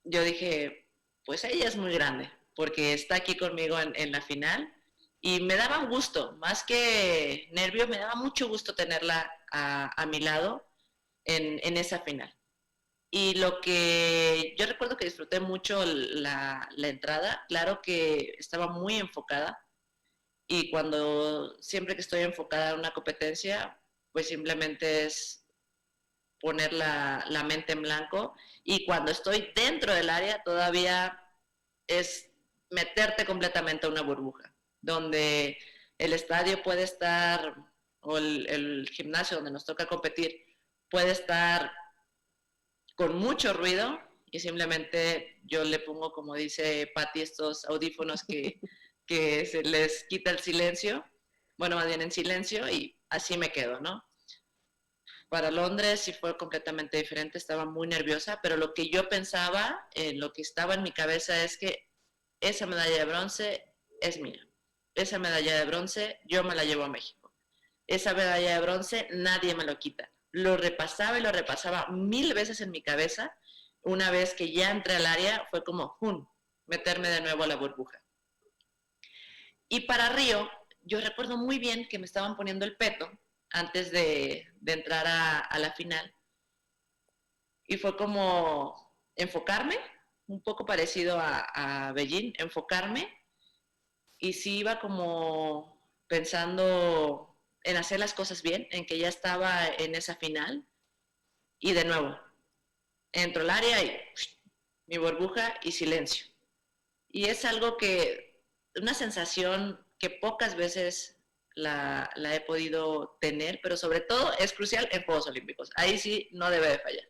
yo dije, pues ella es muy grande, porque está aquí conmigo en la final. Y me daba gusto, más que nervio, me daba mucho gusto tenerla a mi lado en esa final. Y lo que yo recuerdo que disfruté mucho la entrada, claro que estaba muy enfocada, y siempre que estoy enfocada en una competencia, pues simplemente es poner la mente en blanco, y cuando estoy dentro del área todavía es meterte completamente a una burbuja, donde el estadio puede estar, o el gimnasio donde nos toca competir, puede estar con mucho ruido, y simplemente yo le pongo, como dice Patti, estos audífonos que se les quita el silencio, bueno, más bien en silencio, y así me quedo, ¿no? Para Londres sí fue completamente diferente, estaba muy nerviosa, pero lo que yo pensaba, lo que estaba en mi cabeza es que esa medalla de bronce es mía. Esa medalla de bronce yo me la llevo a México. Esa medalla de bronce nadie me lo quita. Lo repasaba y lo repasaba 1000 veces en mi cabeza. Una vez que ya entré al área fue como, meterme de nuevo a la burbuja. Y para Río, yo recuerdo muy bien que me estaban poniendo el peto antes de entrar a la final. Y fue como enfocarme, un poco parecido a Beijing, enfocarme. Y sí iba como pensando en hacer las cosas bien, en que ya estaba en esa final. Y de nuevo, entro al área y mi burbuja y silencio. Y es algo una sensación que pocas veces la he podido tener, pero sobre todo es crucial en Juegos Olímpicos. Ahí sí no debe de fallar.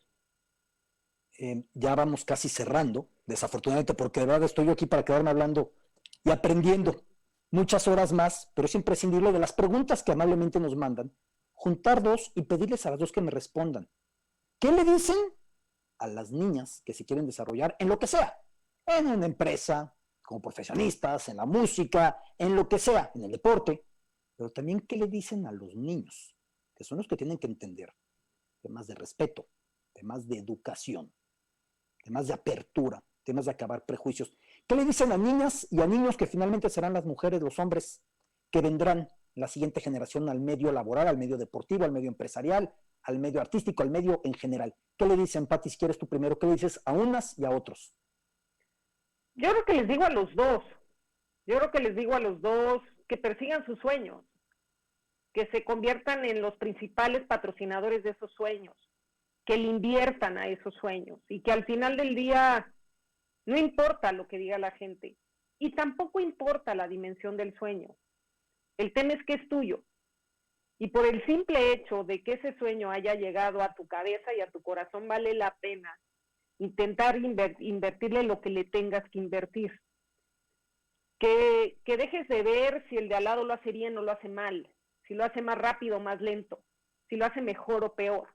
Ya vamos casi cerrando, desafortunadamente, porque de verdad estoy yo aquí para quedarme hablando y aprendiendo muchas horas más, pero es imprescindible de las preguntas que amablemente nos mandan, juntar dos y pedirles a las dos que me respondan. ¿Qué le dicen a las niñas que se quieren desarrollar en lo que sea? En una empresa, como profesionistas, en la música, en lo que sea, en el deporte. Pero también, ¿qué le dicen a los niños? Que son los que tienen que entender temas de respeto, temas de educación, temas de apertura, temas de acabar prejuicios. ¿Qué le dicen a niñas y a niños que finalmente serán las mujeres, los hombres que vendrán la siguiente generación al medio laboral, al medio deportivo, al medio empresarial, al medio artístico, al medio en general? ¿Qué le dicen, Pati, si quieres tú primero? ¿Qué le dices a unas y a otros? Yo creo que les digo a los dos. Yo creo que les digo a los dos que persigan sus sueños, que se conviertan en los principales patrocinadores de esos sueños, que le inviertan a esos sueños y que al final del día no importa lo que diga la gente y tampoco importa la dimensión del sueño. El tema es que es tuyo. Y por el simple hecho de que ese sueño haya llegado a tu cabeza y a tu corazón, vale la pena intentar invertirle lo que le tengas que invertir. Que dejes de ver si el de al lado lo hace bien o lo hace mal, si lo hace más rápido o más lento, si lo hace mejor o peor.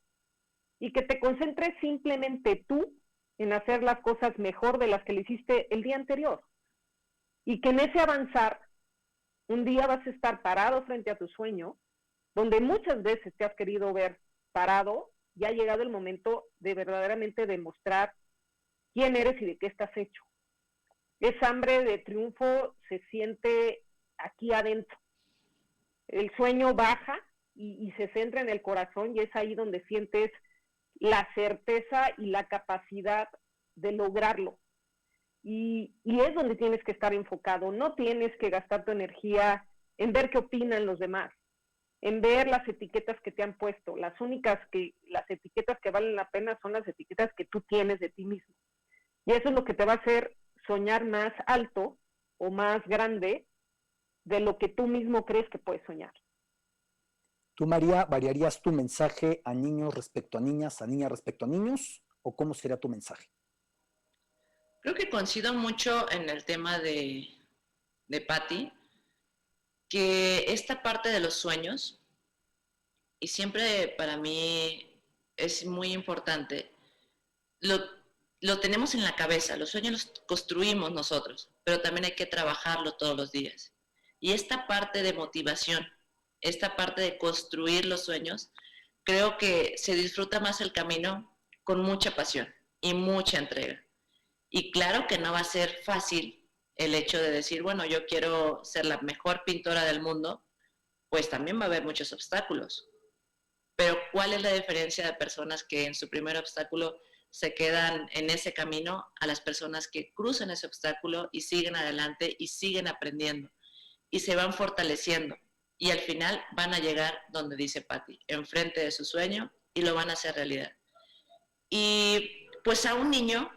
Y que te concentres simplemente tú en hacer las cosas mejor de las que le hiciste el día anterior. Y que en ese avanzar, un día vas a estar parado frente a tu sueño, donde muchas veces te has querido ver parado, ya ha llegado el momento de verdaderamente demostrar quién eres y de qué estás hecho. Esa hambre de triunfo se siente aquí adentro. El sueño baja y se centra en el corazón y es ahí donde sientes la certeza y la capacidad de lograrlo. Y es donde tienes que estar enfocado. No tienes que gastar tu energía en ver qué opinan los demás, en ver las etiquetas que te han puesto. Las etiquetas que valen la pena son las etiquetas que tú tienes de ti mismo. Y eso es lo que te va a hacer soñar más alto o más grande de lo que tú mismo crees que puedes soñar. ¿Tú, María, variarías tu mensaje a niños respecto a niñas respecto a niños? ¿O cómo sería tu mensaje? Creo que coincido mucho en el tema de Patti, que esta parte de los sueños, y siempre para mí es muy importante, lo tenemos en la cabeza, los sueños los construimos nosotros, pero también hay que trabajarlo todos los días. Y esta parte de motivación, esta parte de construir los sueños, creo que se disfruta más el camino con mucha pasión y mucha entrega. Y claro que no va a ser fácil el hecho de decir, bueno, yo quiero ser la mejor pintora del mundo, pues también va a haber muchos obstáculos. Pero ¿cuál es la diferencia de personas que en su primer obstáculo se quedan en ese camino a las personas que cruzan ese obstáculo y siguen adelante y siguen aprendiendo y se van fortaleciendo? Y al final van a llegar donde dice Patti, enfrente de su sueño, y lo van a hacer realidad. Y pues a un niño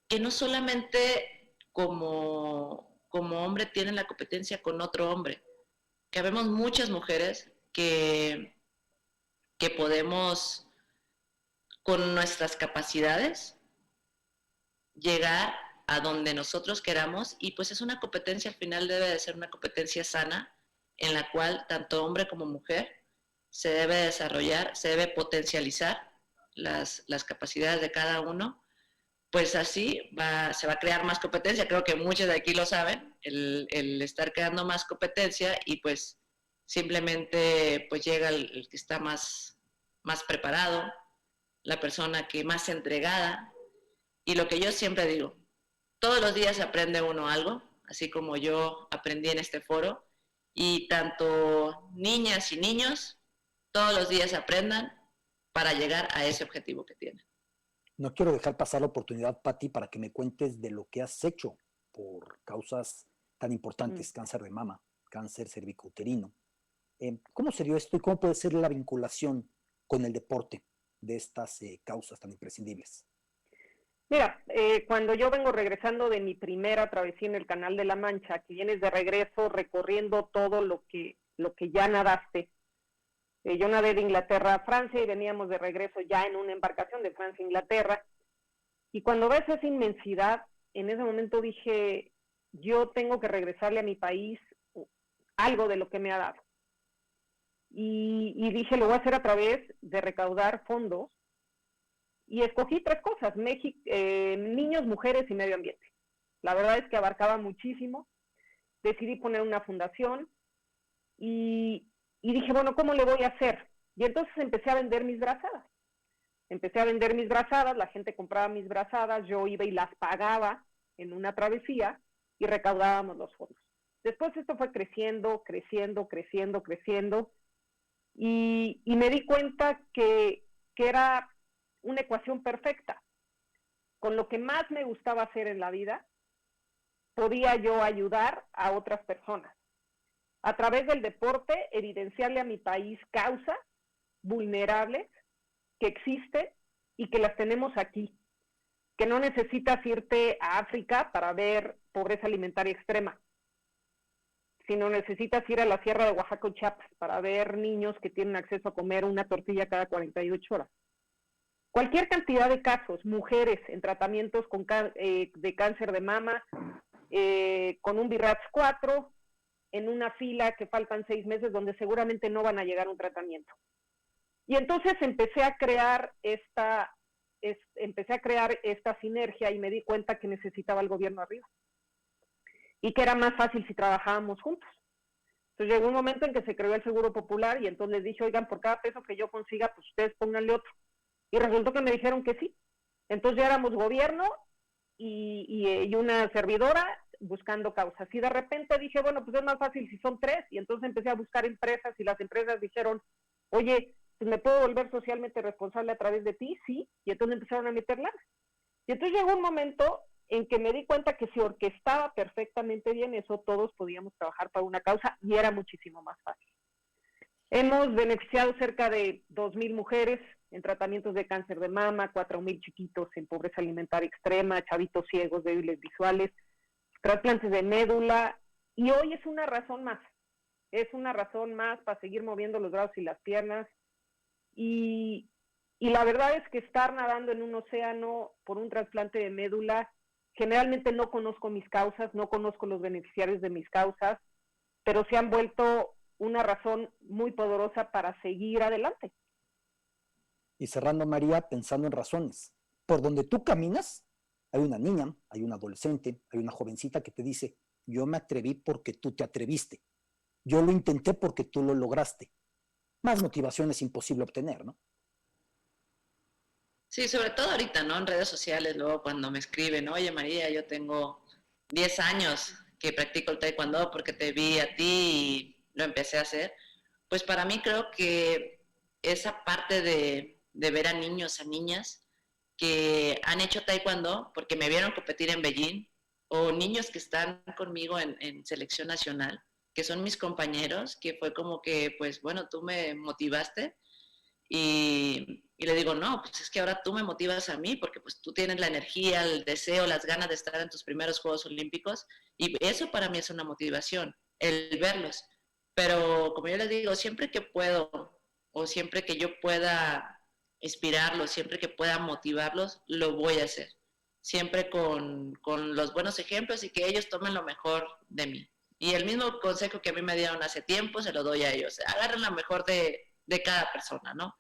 que no solamente como hombre tiene la competencia con otro hombre, que habemos muchas mujeres que podemos con nuestras capacidades llegar a donde nosotros queramos, y pues es una competencia, al final debe de ser una competencia sana, en la cual tanto hombre como mujer se debe desarrollar, se debe potencializar las capacidades de cada uno, pues así se va a crear más competencia. Creo que muchos de aquí lo saben, el estar creando más competencia, y pues simplemente pues llega el que está más preparado, la persona que más entregada. Y lo que yo siempre digo, todos los días aprende uno algo, así como yo aprendí en este foro, y tanto niñas y niños, todos los días aprendan para llegar a ese objetivo que tienen. No quiero dejar pasar la oportunidad, Patti, para que me cuentes de lo que has hecho por causas tan importantes, cáncer de mama, cáncer cervicouterino. ¿Cómo se dio esto y cómo puede ser la vinculación con el deporte de estas causas tan imprescindibles? Mira, cuando yo vengo regresando de mi primera travesía en el Canal de la Mancha, que vienes de regreso recorriendo todo lo que lo que ya nadaste. Yo nadé de Inglaterra a Francia y veníamos de regreso ya en una embarcación de Francia a Inglaterra. Y cuando ves esa inmensidad, en ese momento dije, yo tengo que regresarle a mi país algo de lo que me ha dado. Y dije, lo voy a hacer a través de recaudar fondos. Y escogí 3 cosas, niños, mujeres y medio ambiente. La verdad es que abarcaba muchísimo. Decidí poner una fundación y dije, bueno, ¿cómo le voy a hacer? Y entonces empecé a vender mis brazadas. La gente compraba mis brazadas, yo iba y las pagaba en una travesía y recaudábamos los fondos. Después esto fue creciendo y me di cuenta que era una ecuación perfecta. Con lo que más me gustaba hacer en la vida, podía yo ayudar a otras personas. A través del deporte, evidenciarle a mi país causas vulnerables que existen y que las tenemos aquí. Que no necesitas irte a África para ver pobreza alimentaria extrema, sino necesitas ir a la Sierra de Oaxaca o Chiapas para ver niños que tienen acceso a comer una tortilla cada 48 horas. Cualquier cantidad de casos, mujeres en tratamientos de cáncer de mama, con un BRAF4, en una fila que faltan 6 meses donde seguramente no van a llegar a un tratamiento. Y entonces empecé a crear esta sinergia y me di cuenta que necesitaba el gobierno arriba y que era más fácil si trabajábamos juntos. Entonces llegó un momento en que se creó el Seguro Popular y entonces les dije, oigan, por cada peso que yo consiga, pues ustedes pónganle otro. Y resultó que me dijeron que sí. Entonces ya éramos gobierno y una servidora buscando causas. Y de repente dije, bueno, pues es más fácil si son 3. Y entonces empecé a buscar empresas y las empresas dijeron, oye, pues me puedo volver socialmente responsable a través de ti, sí. Y entonces empezaron a meter lana. Y entonces llegó un momento en que me di cuenta que si orquestaba perfectamente bien eso, todos podíamos trabajar para una causa y era muchísimo más fácil. Hemos beneficiado cerca de 2,000 mujeres en tratamientos de cáncer de mama, 4,000 chiquitos en pobreza alimentaria extrema, chavitos ciegos, débiles visuales, trasplantes de médula, y hoy es una razón más para seguir moviendo los brazos y las piernas, y la verdad es que estar nadando en un océano por un trasplante de médula, generalmente no conozco mis causas, no conozco los beneficiarios de mis causas, pero se han vuelto una razón muy poderosa para seguir adelante. Y cerrando, María, pensando en razones. Por donde tú caminas, hay una niña, hay un adolescente, hay una jovencita que te dice, yo me atreví porque tú te atreviste. Yo lo intenté porque tú lo lograste. Más motivación es imposible obtener, ¿no? Sí, sobre todo ahorita, ¿no? En redes sociales, luego cuando me escriben, oye María, yo tengo 10 años que practico el taekwondo porque te vi a ti y lo empecé a hacer. Pues para mí creo que esa parte de ver a niños, a niñas que han hecho taekwondo porque me vieron competir en Beijing, o niños que están conmigo en selección nacional, que son mis compañeros, que fue como que, pues bueno, tú me motivaste y le digo, no, pues es que ahora tú me motivas a mí porque pues tú tienes la energía, el deseo, las ganas de estar en tus primeros Juegos Olímpicos y eso para mí es una motivación, el verlos. Pero como yo les digo, siempre que puedo o siempre que yo pueda inspirarlos, siempre que pueda motivarlos, lo voy a hacer. Siempre con los buenos ejemplos y que ellos tomen lo mejor de mí. Y el mismo consejo que a mí me dieron hace tiempo, se lo doy a ellos. Agarren lo mejor de cada persona, ¿no?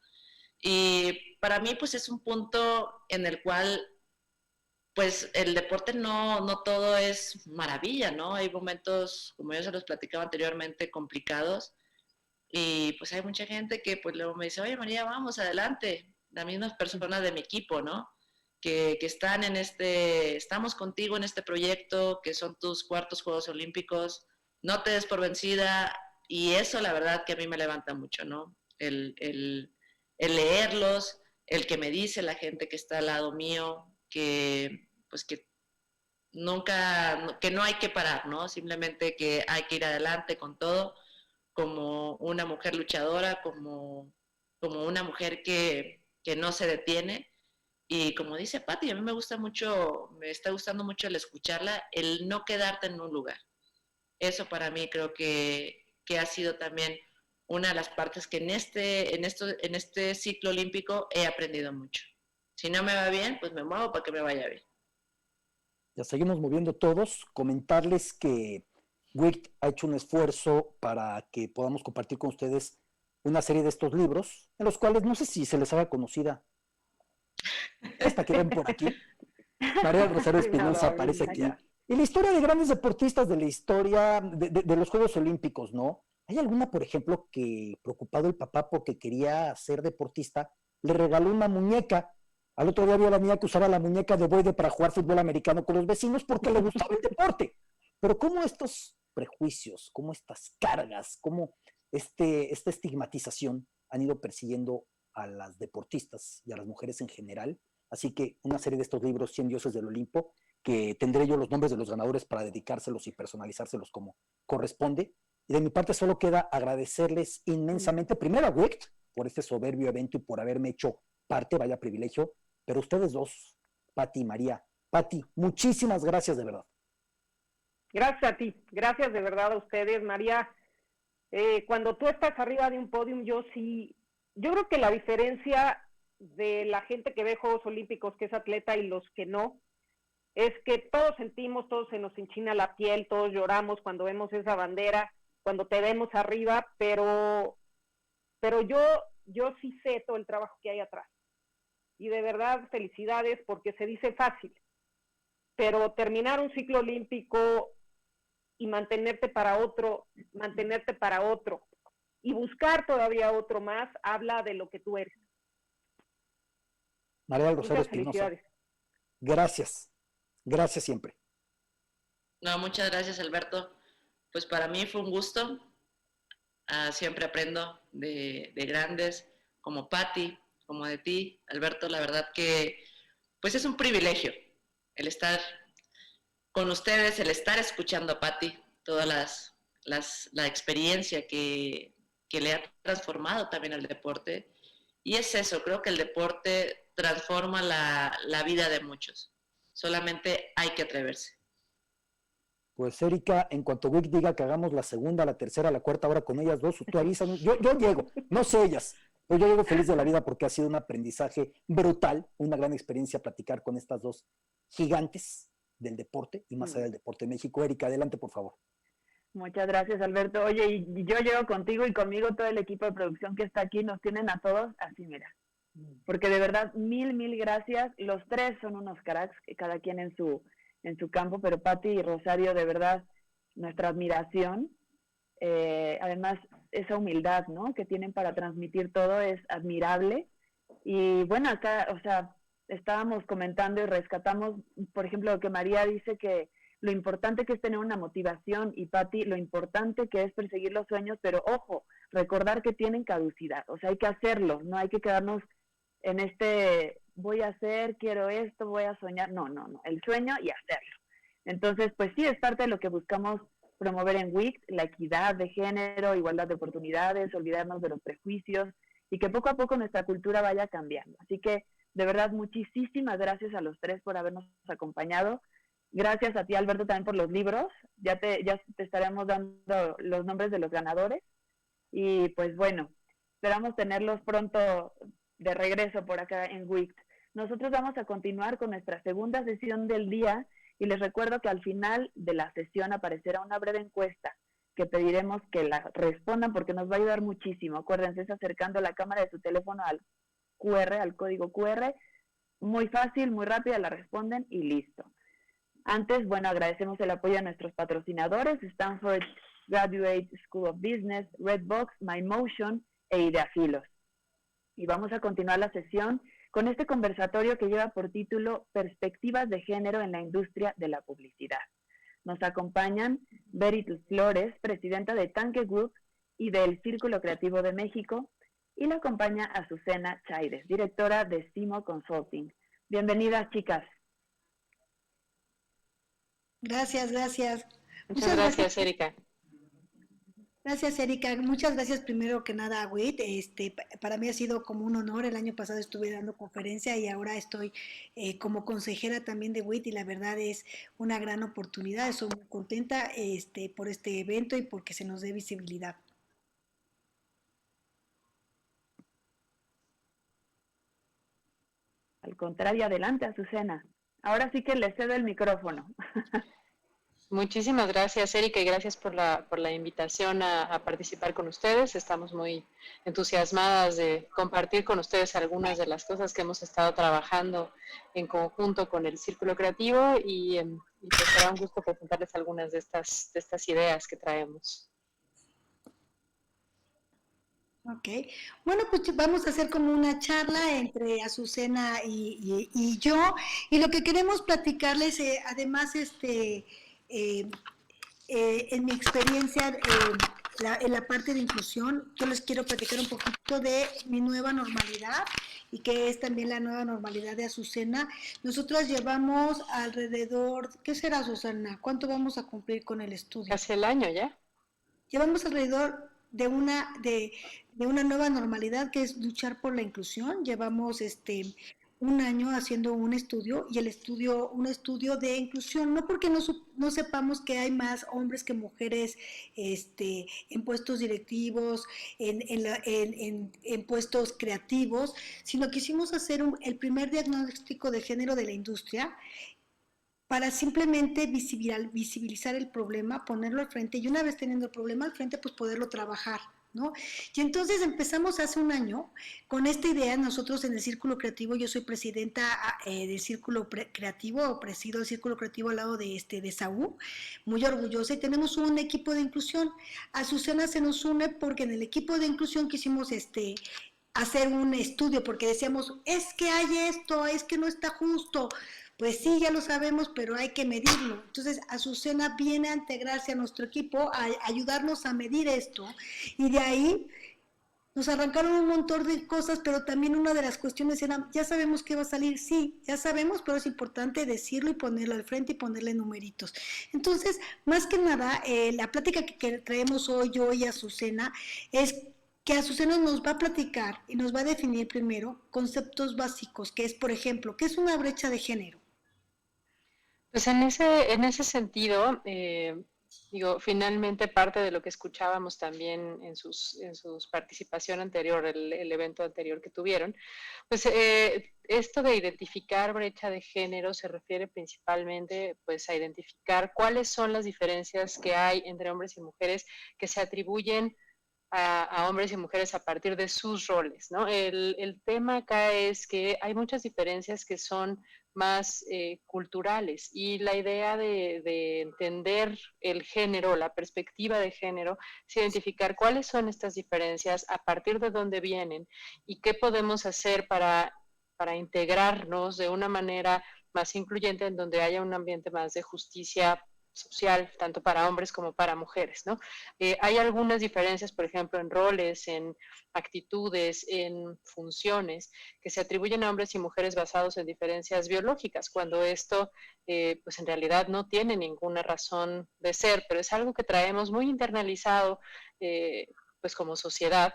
Y para mí, pues es un punto en el cual, pues el deporte no todo es maravilla, ¿no? Hay momentos, como yo se los platicaba anteriormente, complicados. Y pues hay mucha gente que pues luego me dice, oye María, vamos adelante. Las mismas personas de mi equipo, ¿no? Que están estamos contigo en este proyecto, que son tus cuartos Juegos Olímpicos, no te des por vencida, y eso la verdad que a mí me levanta mucho, ¿no? El leerlos, el que me dice la gente que está al lado mío, que pues que nunca, que no hay que parar, ¿no? Simplemente que hay que ir adelante con todo, como una mujer luchadora, como una mujer que no se detiene. Y como dice Patti, a mí me está gustando mucho el escucharla, el no quedarte en un lugar. Eso para mí creo que que ha sido también una de las partes que en este ciclo olímpico he aprendido mucho. Si no me va bien, pues me muevo para que me vaya bien. Ya seguimos moviendo todos. Comentarles que WIC ha hecho un esfuerzo para que podamos compartir con ustedes una serie de estos libros, en los cuales no sé si se les haga conocida esta que ven por aquí. María del Rosario Espinosa aparece aquí. Y la historia de grandes deportistas de la historia de los Juegos Olímpicos, ¿no? ¿Hay alguna, por ejemplo, que preocupado el papá porque quería ser deportista, le regaló una muñeca? Al otro día había la niña que usaba la muñeca de Boide para jugar fútbol americano con los vecinos porque le gustaba el deporte. Pero cómo estos prejuicios, cómo estas cargas, cómo esta estigmatización han ido persiguiendo a las deportistas y a las mujeres en general. Así que una serie de estos libros, 100 dioses del Olimpo, que tendré yo los nombres de los ganadores para dedicárselos y personalizárselos como corresponde. Y de mi parte solo queda agradecerles inmensamente, primero a WIC por este soberbio evento y por haberme hecho parte, vaya privilegio, pero ustedes dos, Pati y María. Pati, muchísimas gracias de verdad. Gracias a ti, gracias de verdad a ustedes, María. Cuando tú estás arriba de un podium, yo creo que la diferencia de la gente que ve Juegos Olímpicos, que es atleta, y los que no, es que todos sentimos, todos se nos enchina la piel, todos lloramos cuando vemos esa bandera, cuando te vemos arriba, pero yo sí sé todo el trabajo que hay atrás. Y de verdad, felicidades, porque se dice fácil, pero terminar un ciclo olímpico y mantenerte para otro, y buscar todavía otro más, habla de lo que tú eres. María del Rosario Espinosa, gracias, gracias siempre. No, muchas gracias, Alberto. Pues para mí fue un gusto. Siempre aprendo de grandes como Pati, como de ti, Alberto. La verdad que pues es un privilegio el estar con ustedes, el estar escuchando a Pati, toda la experiencia que le ha transformado también al deporte. Y es eso, creo que el deporte transforma la vida de muchos. Solamente hay que atreverse. Pues Erika, en cuanto WIC diga que hagamos la segunda, la tercera, la cuarta hora con ellas dos, tú avísanos. Yo llego, no sé ellas, pero yo llego feliz de la vida porque ha sido un aprendizaje brutal, una gran experiencia platicar con estas dos gigantes del deporte y más allá del deporte en México. Erika, adelante, por favor. Muchas gracias, Alberto. Oye, y yo llego contigo y conmigo todo el equipo de producción que está aquí, nos tienen a todos así, mira. Porque de verdad, mil gracias. Los tres son unos cracks, cada quien en su campo, pero Pati y Rosario, de verdad, nuestra admiración. Además, esa humildad, ¿no?, que tienen para transmitir todo es admirable. Y bueno, acá, o sea, estábamos comentando y rescatamos, por ejemplo, lo que María dice, que lo importante que es tener una motivación, y Pati, lo importante que es perseguir los sueños, pero ojo, recordar que tienen caducidad, o sea, hay que hacerlo, no hay que quedarnos en voy a hacer, quiero esto, voy a soñar, no, el sueño y hacerlo. Entonces, pues sí, es parte de lo que buscamos promover en WIC, la equidad de género, igualdad de oportunidades, olvidarnos de los prejuicios, y que poco a poco nuestra cultura vaya cambiando. Así que, de verdad, muchísimas gracias a los tres por habernos acompañado. Gracias a ti, Alberto, también por los libros. Ya te estaremos dando los nombres de los ganadores. Y pues bueno, esperamos tenerlos pronto de regreso por acá en WIC. Nosotros vamos a continuar con nuestra segunda sesión del día y les recuerdo que al final de la sesión aparecerá una breve encuesta que pediremos que la respondan porque nos va a ayudar muchísimo. Acuérdense, es acercando la cámara de su teléfono al QR, al código QR. Muy fácil, muy rápida, la responden y listo. Antes, bueno, agradecemos el apoyo a nuestros patrocinadores, Stanford Graduate School of Business, Redbox, MyMotion e Ideafilos. Y vamos a continuar la sesión con este conversatorio que lleva por título Perspectivas de Género en la Industria de la Publicidad. Nos acompañan Veritus Flores, presidenta de Tanque Group y del Círculo Creativo de México, y la acompaña Azucena Chaires, directora de Simo Consulting. Bienvenidas, chicas. Gracias. Muchas gracias, Erika. Gracias, Erika. Muchas gracias primero que nada a WIT. Para mí ha sido como un honor. El año pasado estuve dando conferencia y ahora estoy como consejera también de WIT y la verdad es una gran oportunidad. Estoy muy contenta por este evento y porque se nos dé visibilidad. Al contrario, adelante, Azucena. Ahora sí que le cedo el micrófono. Muchísimas gracias, Erika, y gracias por la invitación a participar con ustedes. Estamos muy entusiasmadas de compartir con ustedes algunas de las cosas que hemos estado trabajando en conjunto con el Círculo Creativo y pues será un gusto presentarles algunas de estas ideas que traemos. Ok, bueno, pues vamos a hacer como una charla entre Azucena y yo, y lo que queremos platicarles, además, en mi experiencia en la parte de inclusión, yo les quiero platicar un poquito de mi nueva normalidad y que es también la nueva normalidad de Azucena. Nosotros llevamos alrededor, ¿qué será, Azucena? ¿Cuánto vamos a cumplir con el estudio? Casi el año ya. Llevamos alrededor de una nueva normalidad que es luchar por la inclusión. Llevamos un año haciendo un estudio y un estudio de inclusión, no porque no sepamos que hay más hombres que mujeres en puestos directivos, en puestos creativos, sino quisimos hacer el primer diagnóstico de género de la industria para simplemente visibilizar el problema, ponerlo al frente y una vez teniendo el problema al frente, pues poderlo trabajar, ¿no? Y entonces empezamos hace un año con esta idea. Nosotros en el Círculo Creativo, yo soy presidenta del Círculo Creativo, o presido el Círculo Creativo al lado de Saúl, muy orgullosa, y tenemos un equipo de inclusión. Azucena se nos une porque en el equipo de inclusión quisimos hacer un estudio, porque decíamos, es que hay esto, es que no está justo. Pues sí, ya lo sabemos, pero hay que medirlo. Entonces, Azucena viene a integrarse a nuestro equipo, a ayudarnos a medir esto, y de ahí nos arrancaron un montón de cosas, pero también una de las cuestiones era, ya sabemos qué va a salir, sí, ya sabemos, pero es importante decirlo y ponerlo al frente y ponerle numeritos. Entonces, más que nada, la plática que traemos hoy, yo y Azucena, es que Azucena nos va a platicar y nos va a definir primero conceptos básicos, que es, por ejemplo, ¿qué es una brecha de género? Pues en ese sentido, digo, finalmente parte de lo que escuchábamos también en sus participación anterior, el evento anterior que tuvieron, pues esto de identificar brecha de género se refiere principalmente pues a identificar cuáles son las diferencias que hay entre hombres y mujeres que se atribuyen a hombres y mujeres a partir de sus roles, ¿no? El tema acá es que hay muchas diferencias que son más culturales y la idea de entender el género, la perspectiva de género, es identificar cuáles son estas diferencias, a partir de dónde vienen y qué podemos hacer para integrarnos de una manera más incluyente en donde haya un ambiente más de justicia social, tanto para hombres como para mujeres, ¿no? Hay algunas diferencias, por ejemplo, en roles, en actitudes, en funciones, que se atribuyen a hombres y mujeres basados en diferencias biológicas, cuando esto, pues en realidad no tiene ninguna razón de ser, pero es algo que traemos muy internalizado, pues como sociedad.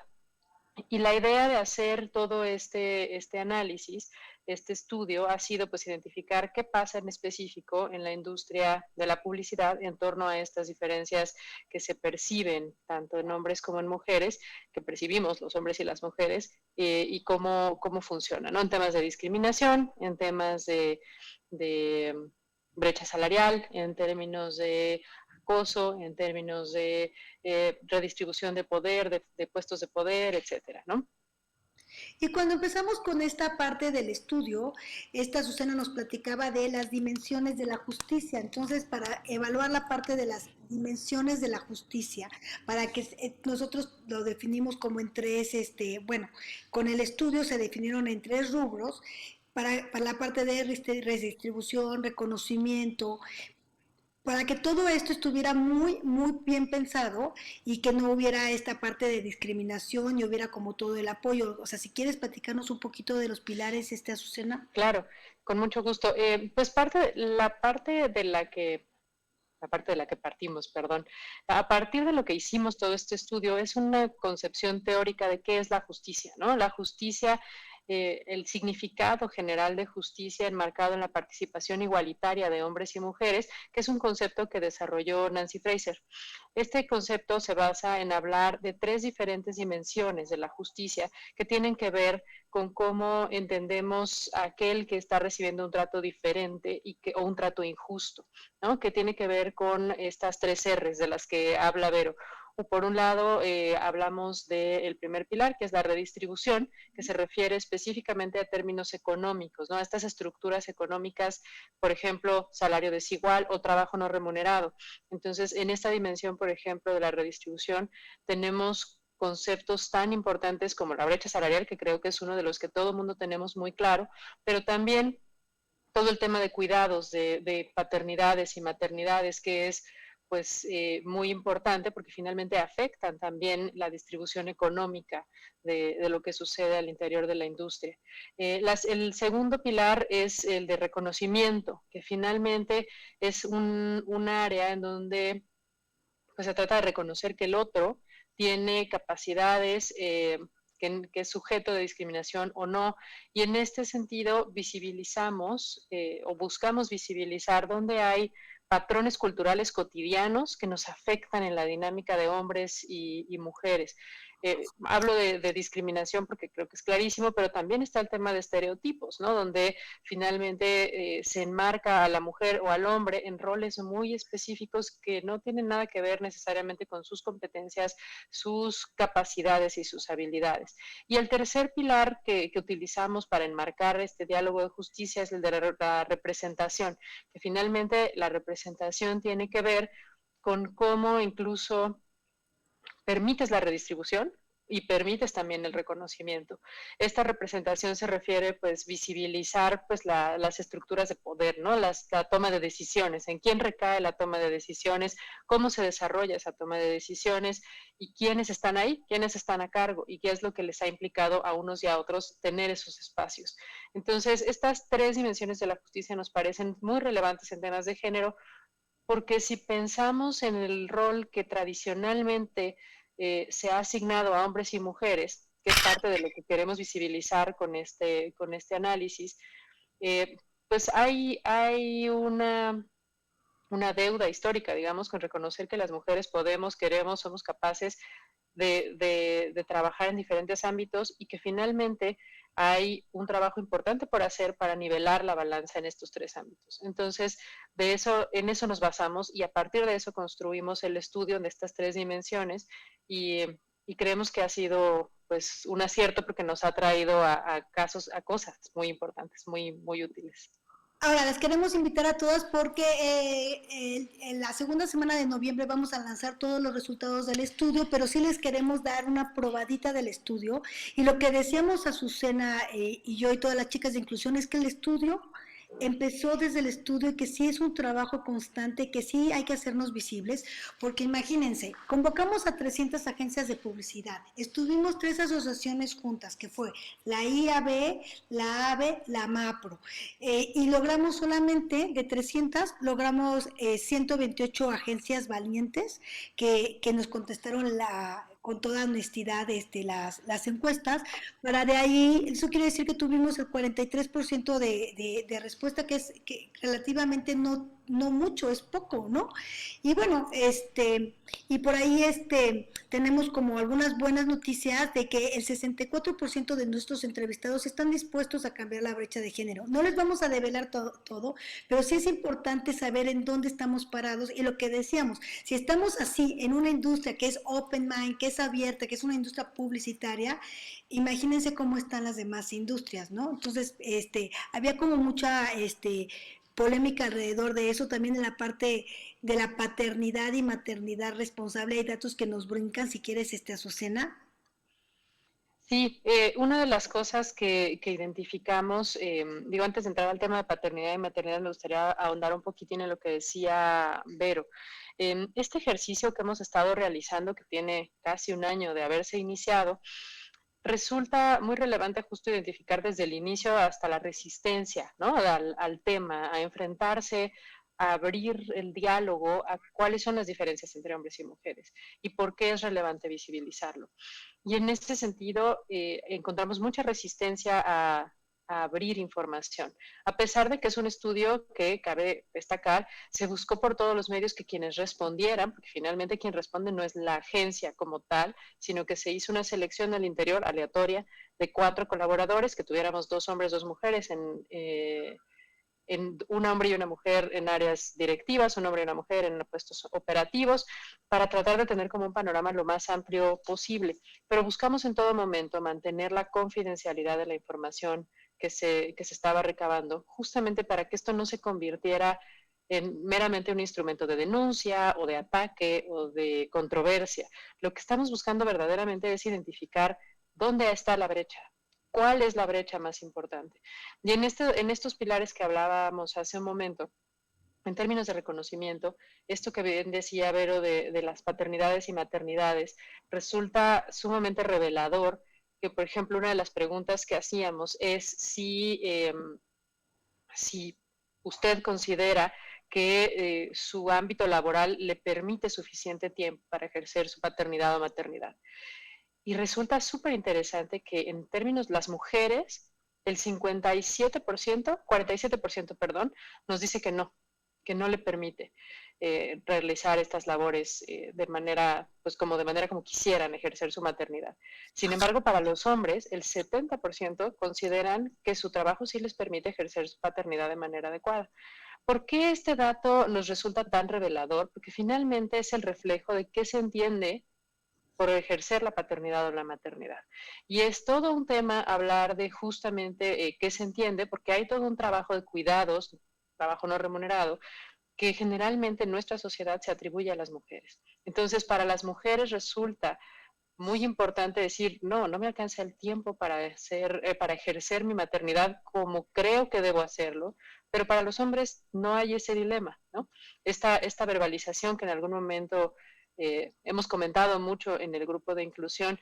Y la idea de hacer todo este análisis, este estudio, ha sido pues identificar qué pasa en específico en la industria de la publicidad en torno a estas diferencias que se perciben tanto en hombres como en mujeres, que percibimos los hombres y las mujeres, y cómo funciona, ¿no? En temas de discriminación, en temas de brecha salarial, en términos de acoso, en términos de redistribución de poder, de puestos de poder, etcétera, ¿no? Y cuando empezamos con esta parte del estudio, Susana nos platicaba de las dimensiones de la justicia. Entonces, para evaluar la parte de las dimensiones de la justicia, para que nosotros lo definimos como en tres, bueno, con el estudio se definieron en tres rubros, para la parte de redistribución, reconocimiento, para que todo esto estuviera muy, muy bien pensado y que no hubiera esta parte de discriminación y hubiera como todo el apoyo. O sea, si quieres platicarnos un poquito de los pilares, Azucena. Claro, con mucho gusto. Pues la parte de la que la parte de la que partimos, perdón. A partir de lo que hicimos todo este estudio, es una concepción teórica de qué es la justicia, ¿no? La justicia, el significado general de justicia enmarcado en la participación igualitaria de hombres y mujeres, que es un concepto que desarrolló Nancy Fraser. Este concepto se basa en hablar de 3 diferentes dimensiones de la justicia que tienen que ver con cómo entendemos a aquel que está recibiendo un trato diferente o un trato injusto, ¿no? Que tiene que ver con estas 3 R's de las que habla Vero. Por un lado, hablamos del primer pilar, que es la redistribución, que se refiere específicamente a términos económicos, ¿no? A estas estructuras económicas, por ejemplo, salario desigual o trabajo no remunerado. Entonces, en esta dimensión, por ejemplo, de la redistribución, tenemos conceptos tan importantes como la brecha salarial, que creo que es uno de los que todo el mundo tenemos muy claro, pero también todo el tema de cuidados, de paternidades y maternidades, que es pues muy importante porque finalmente afectan también la distribución económica de lo que sucede al interior de la industria. El segundo pilar es el de reconocimiento, que finalmente es un área en donde pues, se trata de reconocer que el otro tiene capacidades, que es sujeto de discriminación o no, y en este sentido visibilizamos o buscamos visibilizar dónde hay patrones culturales cotidianos que nos afectan en la dinámica de hombres y mujeres. Hablo de discriminación porque creo que es clarísimo, pero también está el tema de estereotipos, ¿no? Donde finalmente se enmarca a la mujer o al hombre en roles muy específicos que no tienen nada que ver necesariamente con sus competencias, sus capacidades y sus habilidades. Y el tercer pilar que utilizamos para enmarcar este diálogo de justicia es el de la representación, que finalmente la representación tiene que ver con cómo incluso permites la redistribución y permites también el reconocimiento. Esta representación se refiere, pues, visibilizar, pues, las estructuras de poder, ¿no? La toma de decisiones, en quién recae la toma de decisiones, cómo se desarrolla esa toma de decisiones y quiénes están ahí, quiénes están a cargo y qué es lo que les ha implicado a unos y a otros tener esos espacios. Entonces, estas 3 dimensiones de la justicia nos parecen muy relevantes en temas de género, porque si pensamos en el rol que tradicionalmente se ha asignado a hombres y mujeres, que es parte de lo que queremos visibilizar con este análisis, pues hay una deuda histórica, digamos, con reconocer que las mujeres podemos, queremos, somos capaces de trabajar en diferentes ámbitos y que finalmente hay un trabajo importante por hacer para nivelar la balanza en estos 3 ámbitos. Entonces, en eso nos basamos y a partir de eso construimos el estudio de estas 3 dimensiones y creemos que ha sido pues un acierto porque nos ha traído a cosas muy importantes, muy, muy útiles. Ahora, les queremos invitar a todas porque en la segunda semana de noviembre vamos a lanzar todos los resultados del estudio, pero sí les queremos dar una probadita del estudio. Y lo que decíamos Azucena y yo y todas las chicas de inclusión es que el estudio empezó desde el estudio y que sí es un trabajo constante, que sí hay que hacernos visibles, porque imagínense, convocamos a 300 agencias de publicidad, estuvimos 3 asociaciones juntas, que fue la IAB, la AVE, la MAPRO, y logramos solamente, de 300, logramos 128 agencias valientes que nos contestaron con toda honestidad las encuestas. Para de ahí, eso quiere decir que tuvimos el 43% de respuesta, que es que relativamente no mucho, es poco, ¿no? Y bueno, y por ahí tenemos como algunas buenas noticias de que el 64% de nuestros entrevistados están dispuestos a cambiar la brecha de género. No les vamos a develar todo, pero sí es importante saber en dónde estamos parados y lo que decíamos, si estamos así en una industria que es open mind, que es abierta, que es una industria publicitaria, imagínense cómo están las demás industrias, ¿no? Entonces, había como mucha polémica alrededor de eso, también en la parte de la paternidad y maternidad responsable. Hay datos que nos brincan, si quieres, Azucena. Sí, una de las cosas que identificamos, digo, antes de entrar al tema de paternidad y maternidad, me gustaría ahondar un poquitín en lo que decía Vero. Este ejercicio que hemos estado realizando, que tiene casi un año de haberse iniciado, resulta muy relevante justo identificar desde el inicio hasta la resistencia, ¿no? al tema, a enfrentarse abrir el diálogo a cuáles son las diferencias entre hombres y mujeres y por qué es relevante visibilizarlo. Y en este sentido encontramos mucha resistencia a abrir información, a pesar de que es un estudio que, cabe destacar, se buscó por todos los medios que quienes respondieran, porque finalmente quien responde no es la agencia como tal, sino que se hizo una selección al interior aleatoria de 4 colaboradores, que tuviéramos 2 hombres, 2 mujeres en un hombre y una mujer en áreas directivas, un hombre y una mujer en puestos operativos, para tratar de tener como un panorama lo más amplio posible. Pero buscamos en todo momento mantener la confidencialidad de la información que se estaba recabando, justamente para que esto no se convirtiera en meramente un instrumento de denuncia o de ataque o de controversia. Lo que estamos buscando verdaderamente es identificar dónde está la brecha. ¿Cuál es la brecha más importante? Y en estos pilares que hablábamos hace un momento, en términos de reconocimiento, esto que bien decía Vero de las paternidades y maternidades, resulta sumamente revelador que, por ejemplo, una de las preguntas que hacíamos es si usted considera que su ámbito laboral le permite suficiente tiempo para ejercer su paternidad o maternidad. Y resulta súper interesante que en términos las mujeres, el 47%, perdón, nos dice que no le permite realizar estas labores de manera como quisieran ejercer su maternidad. Sin embargo, para los hombres, el 70% consideran que su trabajo sí les permite ejercer su paternidad de manera adecuada. ¿Por qué este dato nos resulta tan revelador? Porque finalmente es el reflejo de qué se entiende por ejercer la paternidad o la maternidad. Y es todo un tema hablar de justamente qué se entiende, porque hay todo un trabajo de cuidados, trabajo no remunerado, que generalmente en nuestra sociedad se atribuye a las mujeres. Entonces, para las mujeres resulta muy importante decir, no me alcanza el tiempo para ejercer mi maternidad como creo que debo hacerlo, pero para los hombres no hay ese dilema, ¿no? Esta verbalización que en algún momento hemos comentado mucho en el grupo de inclusión,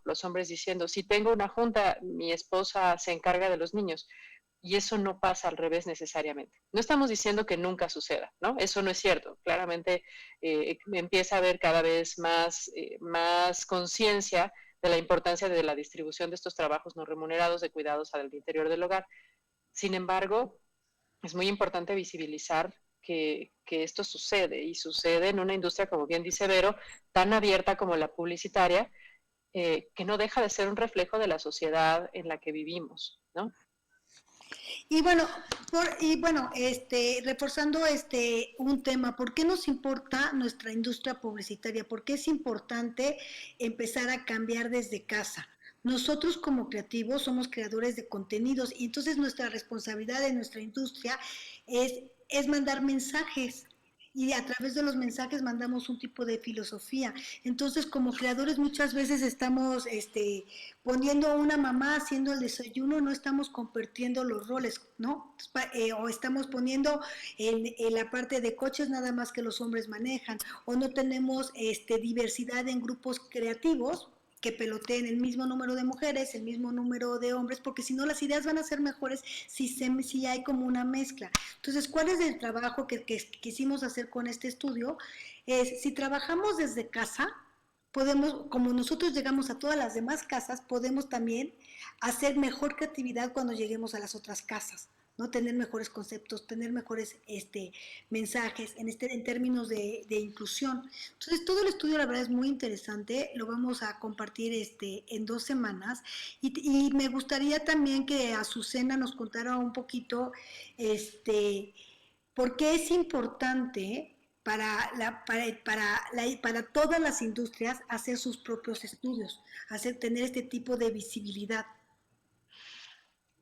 los hombres diciendo, si tengo una junta, mi esposa se encarga de los niños, y eso no pasa al revés necesariamente. No estamos diciendo que nunca suceda, ¿no? Eso no es cierto. Claramente empieza a haber cada vez más conciencia de la importancia de la distribución de estos trabajos no remunerados de cuidados al interior del hogar. Sin embargo, es muy importante visibilizar que esto sucede, y sucede en una industria, como bien dice Vero, tan abierta como la publicitaria, que no deja de ser un reflejo de la sociedad en la que vivimos, ¿no? Y reforzando un tema, ¿por qué nos importa nuestra industria publicitaria? ¿Por qué es importante empezar a cambiar desde casa? Nosotros como creativos somos creadores de contenidos, y entonces nuestra responsabilidad en nuestra industria es mandar mensajes, y a través de los mensajes mandamos un tipo de filosofía. Entonces, como creadores muchas veces estamos poniendo a una mamá haciendo el desayuno, no estamos compartiendo los roles, ¿no? O estamos poniendo en la parte de coches nada más que los hombres manejan, o no tenemos diversidad en grupos creativos que peloteen el mismo número de mujeres, el mismo número de hombres, porque si no las ideas van a ser mejores si hay como una mezcla. Entonces, ¿cuál es el trabajo que quisimos hacer con este estudio? Si trabajamos desde casa, podemos, como nosotros llegamos a todas las demás casas, podemos también hacer mejor creatividad cuando lleguemos a las otras casas, ¿no? Tener mejores conceptos, tener mejores mensajes en términos de inclusión. Entonces, todo el estudio, la verdad, es muy interesante. Lo vamos a compartir en 2 semanas. Y me gustaría también que Azucena nos contara un poquito por qué es importante para todas las industrias hacer sus propios estudios, tener este tipo de visibilidad.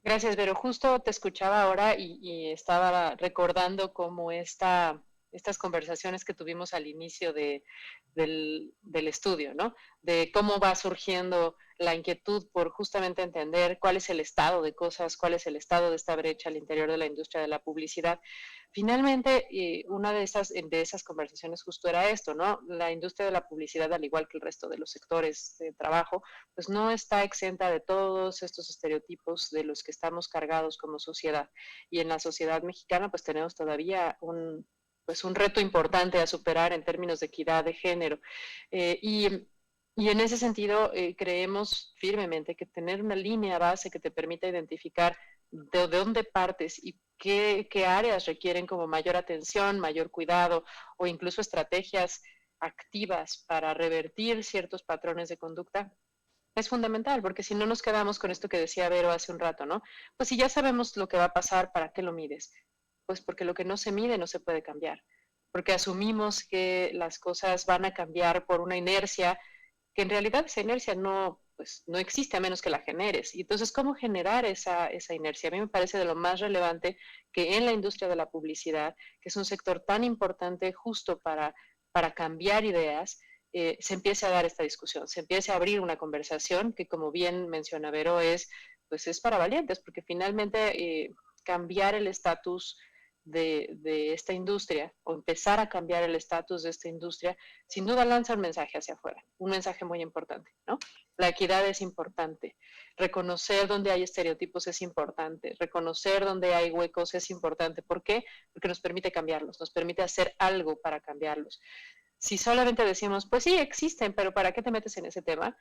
Gracias, Vero. Justo te escuchaba ahora y estaba recordando cómo estas conversaciones que tuvimos al inicio del estudio, ¿no? De cómo va surgiendo la inquietud por justamente entender cuál es el estado de cosas, cuál es el estado de esta brecha al interior de la industria de la publicidad. Finalmente, una de esas conversaciones justo era esto, ¿no? La industria de la publicidad, al igual que el resto de los sectores de trabajo, pues no está exenta de todos estos estereotipos de los que estamos cargados como sociedad. Y en la sociedad mexicana, pues tenemos todavía un reto importante a superar en términos de equidad de género. Y en ese sentido, creemos firmemente que tener una línea base que te permita identificar de dónde partes y qué áreas requieren como mayor atención, mayor cuidado o incluso estrategias activas para revertir ciertos patrones de conducta, es fundamental, porque si no nos quedamos con esto que decía Vero hace un rato, ¿no? Pues si ya sabemos lo que va a pasar, ¿para qué lo mides? Pues porque lo que no se mide no se puede cambiar, porque asumimos que las cosas van a cambiar por una inercia, que en realidad esa inercia no existe a menos que la generes. Y entonces, ¿cómo generar esa inercia? A mí me parece de lo más relevante que en la industria de la publicidad, que es un sector tan importante justo para cambiar ideas, se empiece a dar esta discusión, se empiece a abrir una conversación que, como bien menciona Vero, es para valientes, porque finalmente cambiar el estatus de esta industria o empezar a cambiar el estatus de esta industria, sin duda lanza un mensaje hacia afuera, un mensaje muy importante, ¿no? La equidad es importante, reconocer dónde hay estereotipos es importante, reconocer dónde hay huecos es importante. ¿Por qué? Porque nos permite cambiarlos, nos permite hacer algo para cambiarlos. Si solamente decimos, pues sí, existen, pero ¿para qué te metes en ese tema?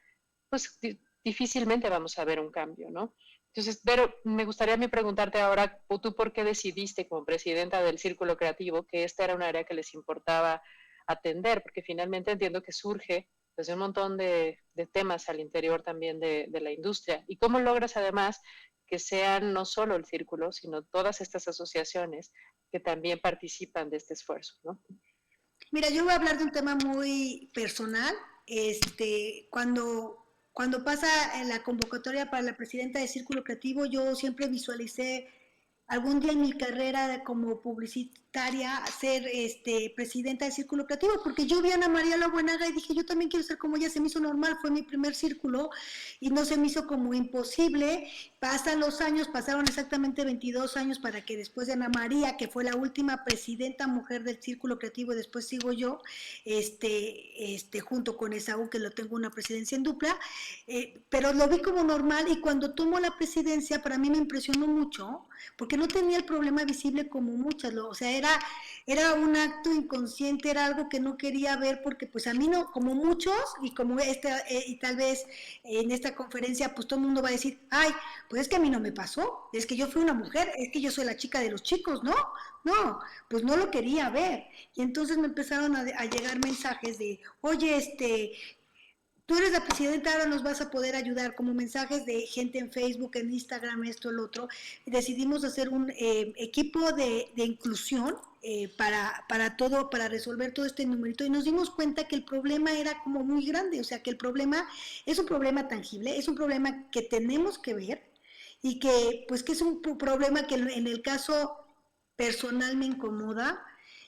Pues difícilmente vamos a ver un cambio, ¿no? Entonces, Vero, me gustaría a mí preguntarte ahora, ¿tú por qué decidiste como presidenta del Círculo Creativo que esta era un área que les importaba atender? Porque finalmente entiendo que surge desde un montón de temas al interior también de la industria. ¿Y cómo logras además que sean no solo el Círculo, sino todas estas asociaciones que también participan de este esfuerzo, ¿no? Mira, yo voy a hablar de un tema muy personal. Cuando pasa la convocatoria para la presidenta de Círculo Creativo, yo siempre visualicé algún día en mi carrera como publicitaria ser presidenta del Círculo Creativo, porque yo vi a Ana María La Buenaga y dije, yo también quiero ser como ella, se me hizo normal, fue mi primer círculo y no se me hizo como imposible. Pasan los años, pasaron exactamente 22 años para que después de Ana María, que fue la última presidenta mujer del Círculo Creativo, y después sigo yo, junto con Esaú, que lo tengo una presidencia en dupla, pero lo vi como normal, y cuando tomo la presidencia para mí me impresionó mucho, porque no tenía el problema visible como muchas, o sea, era un acto inconsciente, era algo que no quería ver, porque pues a mí no, como muchos, y como y tal vez en esta conferencia pues todo el mundo va a decir, ay, pues es que a mí no me pasó, es que yo fui una mujer, es que yo soy la chica de los chicos, ¿no? No, pues no lo quería ver. Y entonces me empezaron a llegar mensajes de, oye, tú eres la presidenta, ahora nos vas a poder ayudar, como mensajes de gente en Facebook, en Instagram, esto, el otro. Decidimos hacer un equipo de inclusión para resolver todo este numerito, y nos dimos cuenta que el problema era como muy grande, o sea, que el problema es un problema tangible, es un problema que tenemos que ver, y que pues que es un problema que en el caso personal me incomoda,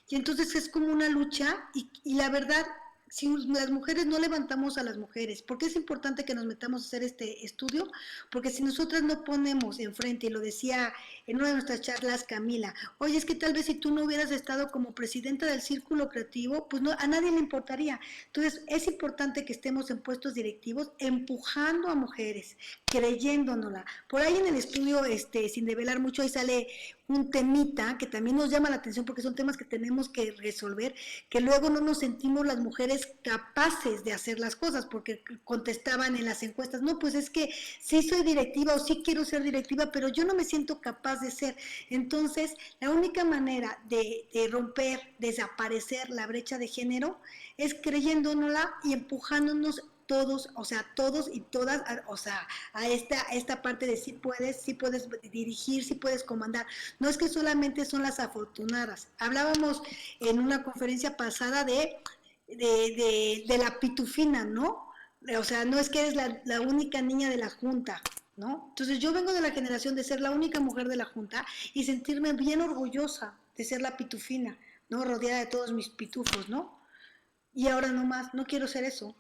y entonces es como una lucha, y la verdad, si las mujeres no levantamos a las mujeres, ¿por qué es importante que nos metamos a hacer este estudio? Porque si nosotras no ponemos enfrente, y lo decía en una de nuestras charlas Camila, oye, es que tal vez si tú no hubieras estado como presidenta del Círculo Creativo, pues no, a nadie le importaría. Entonces es importante que estemos en puestos directivos, empujando a mujeres, creyéndonosla. Por ahí en el estudio, sin develar mucho, ahí sale un temita que también nos llama la atención, porque son temas que tenemos que resolver, que luego no nos sentimos las mujeres capaces de hacer las cosas, porque contestaban en las encuestas, no, pues es que sí soy directiva o sí quiero ser directiva, pero yo no me siento capaz de ser. Entonces, la única manera de romper, desaparecer la brecha de género es creyéndonosla y empujándonos todos, o sea, todos y todas, o sea, a esta parte de sí puedes dirigir, sí puedes comandar. No es que solamente son las afortunadas. Hablábamos en una conferencia pasada de la pitufina, ¿no? O sea, no es que eres la única niña de la junta, ¿no? Entonces yo vengo de la generación de ser la única mujer de la junta y sentirme bien orgullosa de ser la pitufina, ¿no? Rodeada de todos mis pitufos, ¿no? Y ahora no más, no quiero ser eso,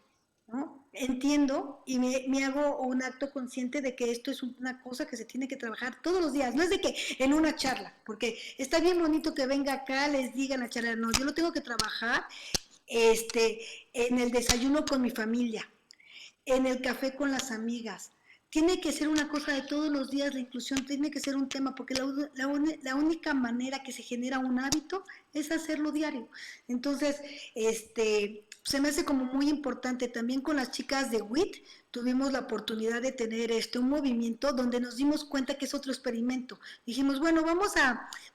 ¿no? entiendo y me hago un acto consciente de que esto es una cosa que se tiene que trabajar todos los días, no es de que en una charla, porque está bien bonito que venga acá, les digan a charlar, no, yo lo tengo que trabajar en el desayuno con mi familia, en el café con las amigas. Tiene que ser una cosa de todos los días, la inclusión tiene que ser un tema, porque la única manera que se genera un hábito es hacerlo diario. Entonces, se me hace como muy importante. También con las chicas de WIT tuvimos la oportunidad de tener un movimiento donde nos dimos cuenta que es otro experimento. Dijimos, bueno,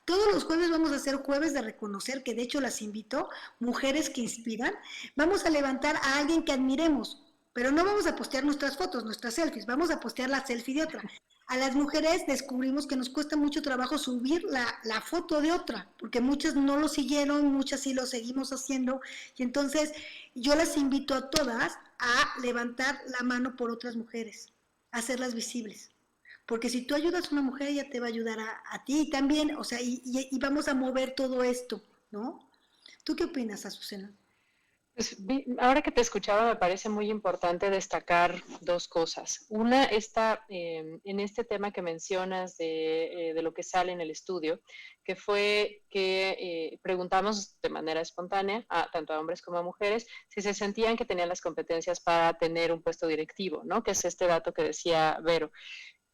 todos los jueves vamos a hacer jueves de reconocer, que de hecho las invito, mujeres que inspiran. Vamos a levantar a alguien que admiremos, pero no vamos a postear nuestras fotos, nuestras selfies, vamos a postear la selfie de otra. A las mujeres descubrimos que nos cuesta mucho trabajo subir la foto de otra, porque muchas no lo siguieron, muchas sí lo seguimos haciendo, y entonces yo las invito a todas a levantar la mano por otras mujeres, a hacerlas visibles. Porque si tú ayudas a una mujer, ella te va a ayudar a ti también, o sea, y vamos a mover todo esto, ¿no? ¿Tú qué opinas, Azucena? Pues, ahora que te escuchaba, me parece muy importante destacar dos cosas. Una, en este tema que mencionas de lo que sale en el estudio, que fue que preguntamos de manera espontánea, tanto a hombres como a mujeres, si se sentían que tenían las competencias para tener un puesto directivo, ¿no? Que es este dato que decía Vero.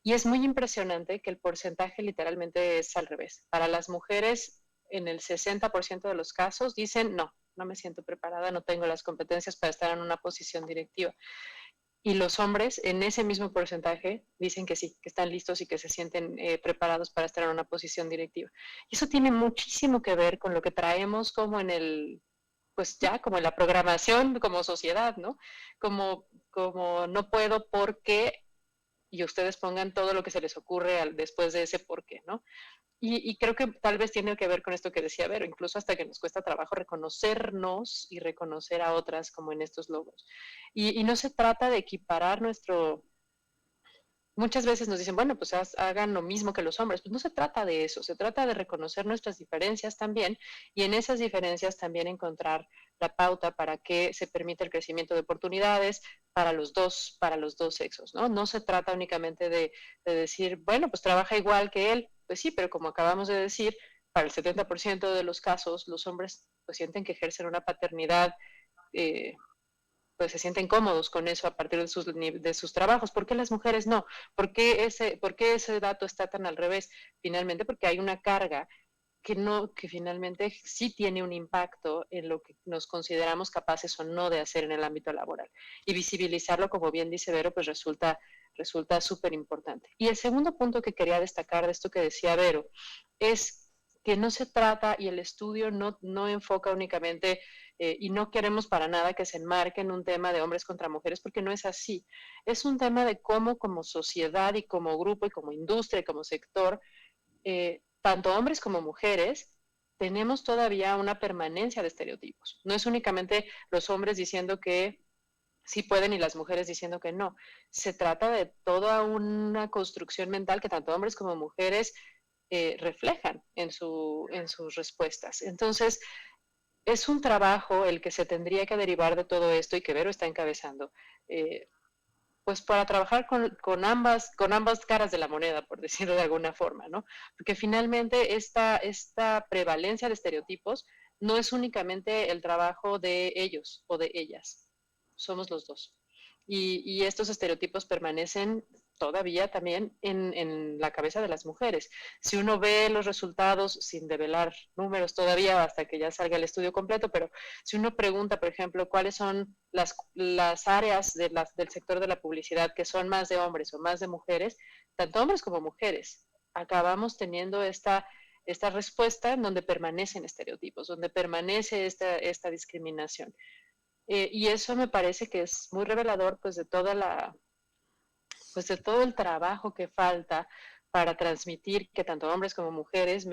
Y es muy impresionante que el porcentaje literalmente es al revés. Para las mujeres, en el 60% de los casos, dicen no me siento preparada, no tengo las competencias para estar en una posición directiva. Y los hombres, en ese mismo porcentaje, dicen que sí, que están listos y que se sienten preparados para estar en una posición directiva. Y eso tiene muchísimo que ver con lo que traemos como como en la programación como sociedad, ¿no? Como no puedo porque, y ustedes pongan todo lo que se les ocurre después de ese por qué, ¿no? Y creo que tal vez tiene que ver con esto que decía Vero, incluso hasta que nos cuesta trabajo reconocernos y reconocer a otras como en estos logros. Y no se trata de equiparar Muchas veces nos dicen, bueno, pues hagan lo mismo que los hombres. Pues no se trata de eso, se trata de reconocer nuestras diferencias también y en esas diferencias también encontrar la pauta para que se permita el crecimiento de oportunidades para los dos sexos, ¿no? No se trata únicamente de decir, bueno, pues trabaja igual que él. Pues sí, pero como acabamos de decir, para el 70% de los casos, los hombres pues sienten que ejercen una paternidad pues se sienten cómodos con eso a partir de sus trabajos. ¿Por qué las mujeres no? ¿Por qué ese dato está tan al revés? Finalmente porque hay una carga que finalmente sí tiene un impacto en lo que nos consideramos capaces o no de hacer en el ámbito laboral. Y visibilizarlo, como bien dice Vero, pues resulta súper importante. Y el segundo punto que quería destacar de esto que decía Vero es que no se trata, y el estudio no enfoca únicamente, y no queremos para nada que se enmarque en un tema de hombres contra mujeres, porque no es así. Es un tema de cómo como sociedad y como grupo y como industria y como sector, tanto hombres como mujeres, tenemos todavía una permanencia de estereotipos. No es únicamente los hombres diciendo que sí pueden y las mujeres diciendo que no. Se trata de toda una construcción mental que tanto hombres como mujeres reflejan en sus respuestas. Entonces, es un trabajo el que se tendría que derivar de todo esto y que Vero está encabezando, pues para trabajar con ambas caras de la moneda, por decirlo de alguna forma, ¿no? Porque finalmente esta prevalencia de estereotipos no es únicamente el trabajo de ellos o de ellas, somos los dos. Y estos estereotipos permanecen todavía también en la cabeza de las mujeres. Si uno ve los resultados, sin develar números todavía hasta que ya salga el estudio completo, pero si uno pregunta, por ejemplo, cuáles son las áreas del sector de la publicidad que son más de hombres o más de mujeres, tanto hombres como mujeres, acabamos teniendo esta respuesta en donde permanecen estereotipos, donde permanece esta discriminación. Y eso me parece que es muy revelador pues de todo el trabajo que falta para transmitir que tanto hombres como mujeres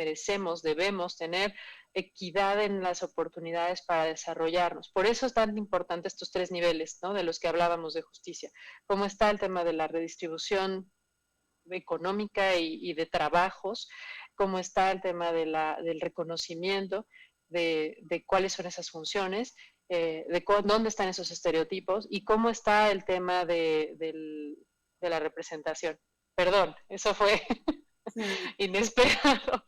debemos tener equidad en las oportunidades para desarrollarnos. Por eso es tan importante estos 3 niveles, ¿no? De los que hablábamos de justicia. Cómo está el tema de la redistribución económica y de trabajos, cómo está el tema del reconocimiento de cuáles son esas funciones dónde están esos estereotipos y cómo está el tema de la representación. Perdón, eso fue inesperado.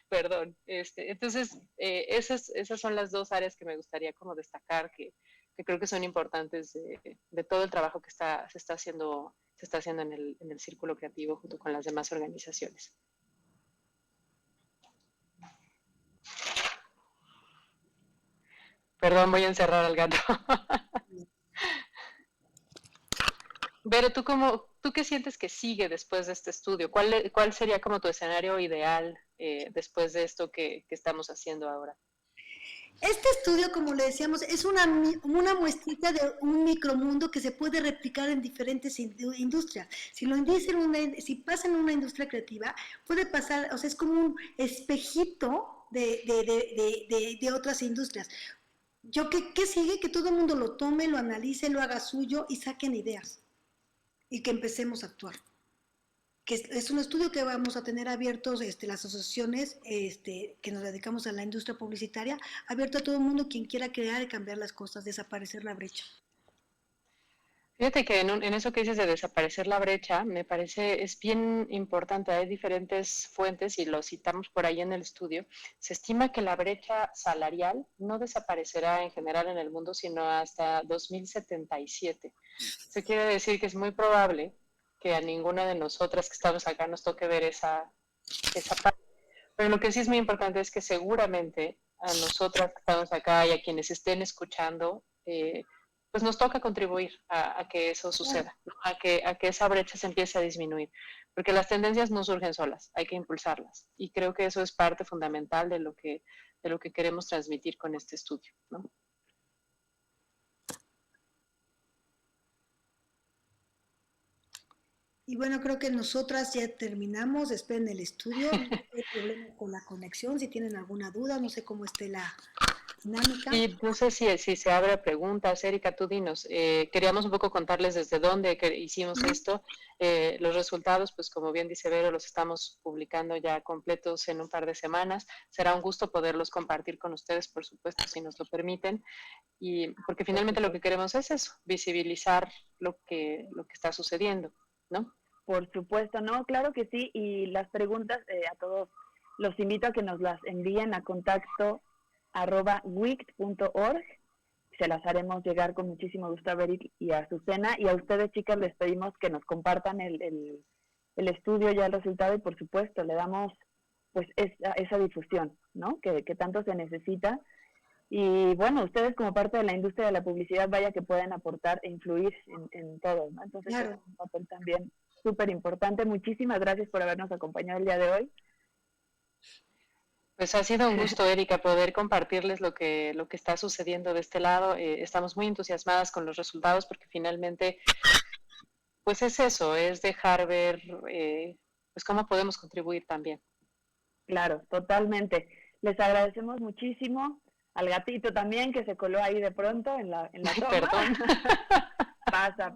Perdón. Entonces, esas son las dos áreas que me gustaría como destacar, que creo que son importantes de todo el trabajo que se está haciendo en el Círculo Creativo junto con las demás organizaciones. Perdón, voy a encerrar al gato. Pero ¿tú qué sientes que sigue después de este estudio? ¿Cuál sería como tu escenario ideal después de esto que estamos haciendo ahora? Este estudio, como le decíamos, es una muestrita de un micromundo que se puede replicar en diferentes industrias. Si pasa en una industria creativa, puede pasar, o sea, es como un espejito de otras industrias. ¿Qué sigue? Que todo el mundo lo tome, lo analice, lo haga suyo y saquen ideas. Y que empecemos a actuar. Que es un estudio que vamos a tener abiertos las asociaciones que nos dedicamos a la industria publicitaria, abierto a todo el mundo quien quiera crear y cambiar las cosas, desaparecer la brecha. Fíjate que en eso que dices de desaparecer la brecha, me parece, es bien importante. Hay diferentes fuentes y lo citamos por ahí en el estudio. Se estima que la brecha salarial no desaparecerá en general en el mundo, sino hasta 2077. Eso quiere decir que es muy probable que a ninguna de nosotras que estamos acá nos toque ver esa parte. Pero lo que sí es muy importante es que seguramente a nosotras que estamos acá y a quienes estén escuchando, pues nos toca contribuir a que eso suceda, ¿no? a que esa brecha se empiece a disminuir, porque las tendencias no surgen solas, hay que impulsarlas, y creo que eso es parte fundamental de lo que queremos transmitir con este estudio, ¿no? Y bueno, creo que nosotras ya terminamos, esperen el estudio, no hay problema con la conexión, si tienen alguna duda, no sé cómo esté la dinámica. Y no sé si se abre preguntas. Erika, tú dinos. Queríamos un poco contarles desde dónde hicimos esto. Los resultados, pues como bien dice Vero, los estamos publicando ya completos en un par de semanas. Será un gusto poderlos compartir con ustedes, por supuesto, si nos lo permiten. Y porque finalmente lo que queremos es eso, visibilizar lo que está sucediendo, ¿no? Por supuesto, no, claro que sí. Y las preguntas a todos los invito a que nos las envíen a contacto@wict.org. Se las haremos llegar con muchísimo gusto a Beric y a Azucena. Y a ustedes, chicas, les pedimos que nos compartan el estudio, ya el resultado, y por supuesto le damos pues esa difusión, ¿no? Que tanto se necesita. Y bueno, ustedes como parte de la industria de la publicidad, vaya que pueden aportar e influir en todo, ¿no? Entonces Claro. es un papel también súper importante. Muchísimas gracias por habernos acompañado el día de hoy. Pues ha sido un gusto, Erika, poder compartirles lo que está sucediendo de este lado. Estamos muy entusiasmadas con los resultados porque finalmente, pues es eso, es dejar ver pues cómo podemos contribuir también. Claro, totalmente. Les agradecemos muchísimo. Al gatito también, que se coló ahí de pronto en la toma. Perdón. Pasa,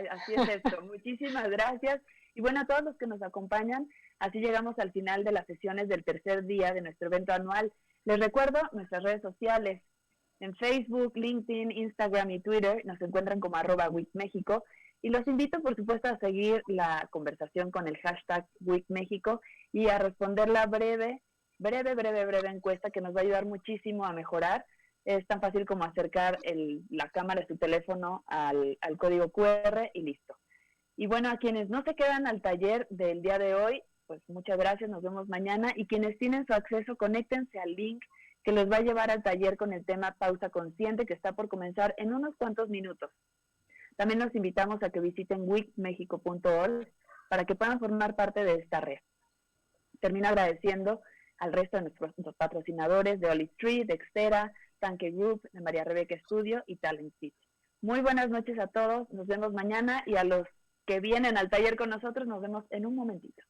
así es esto. Muchísimas gracias. Y bueno, a todos los que nos acompañan, así llegamos al final de las sesiones del tercer día de nuestro evento anual. Les recuerdo nuestras redes sociales. En Facebook, LinkedIn, Instagram y Twitter nos encuentran como @WICMéxico. Y los invito, por supuesto, a seguir la conversación con el hashtag WICMéxico y a responder la breve encuesta que nos va a ayudar muchísimo a mejorar. Es tan fácil como acercar la cámara de su teléfono al código QR y listo. Y bueno, a quienes no se quedan al taller del día de hoy, pues muchas gracias, nos vemos mañana. Y quienes tienen su acceso, conéctense al link que los va a llevar al taller con el tema Pausa Consciente, que está por comenzar en unos cuantos minutos. También los invitamos a que visiten wicmexico.org para que puedan formar parte de esta red. Termino agradeciendo al resto de nuestros patrocinadores de Olive Tree, Dextera, Tanque Group, de María Rebeca Studio y Talent City. Muy buenas noches a todos, nos vemos mañana, y a los que vienen al taller con nosotros nos vemos en un momentito.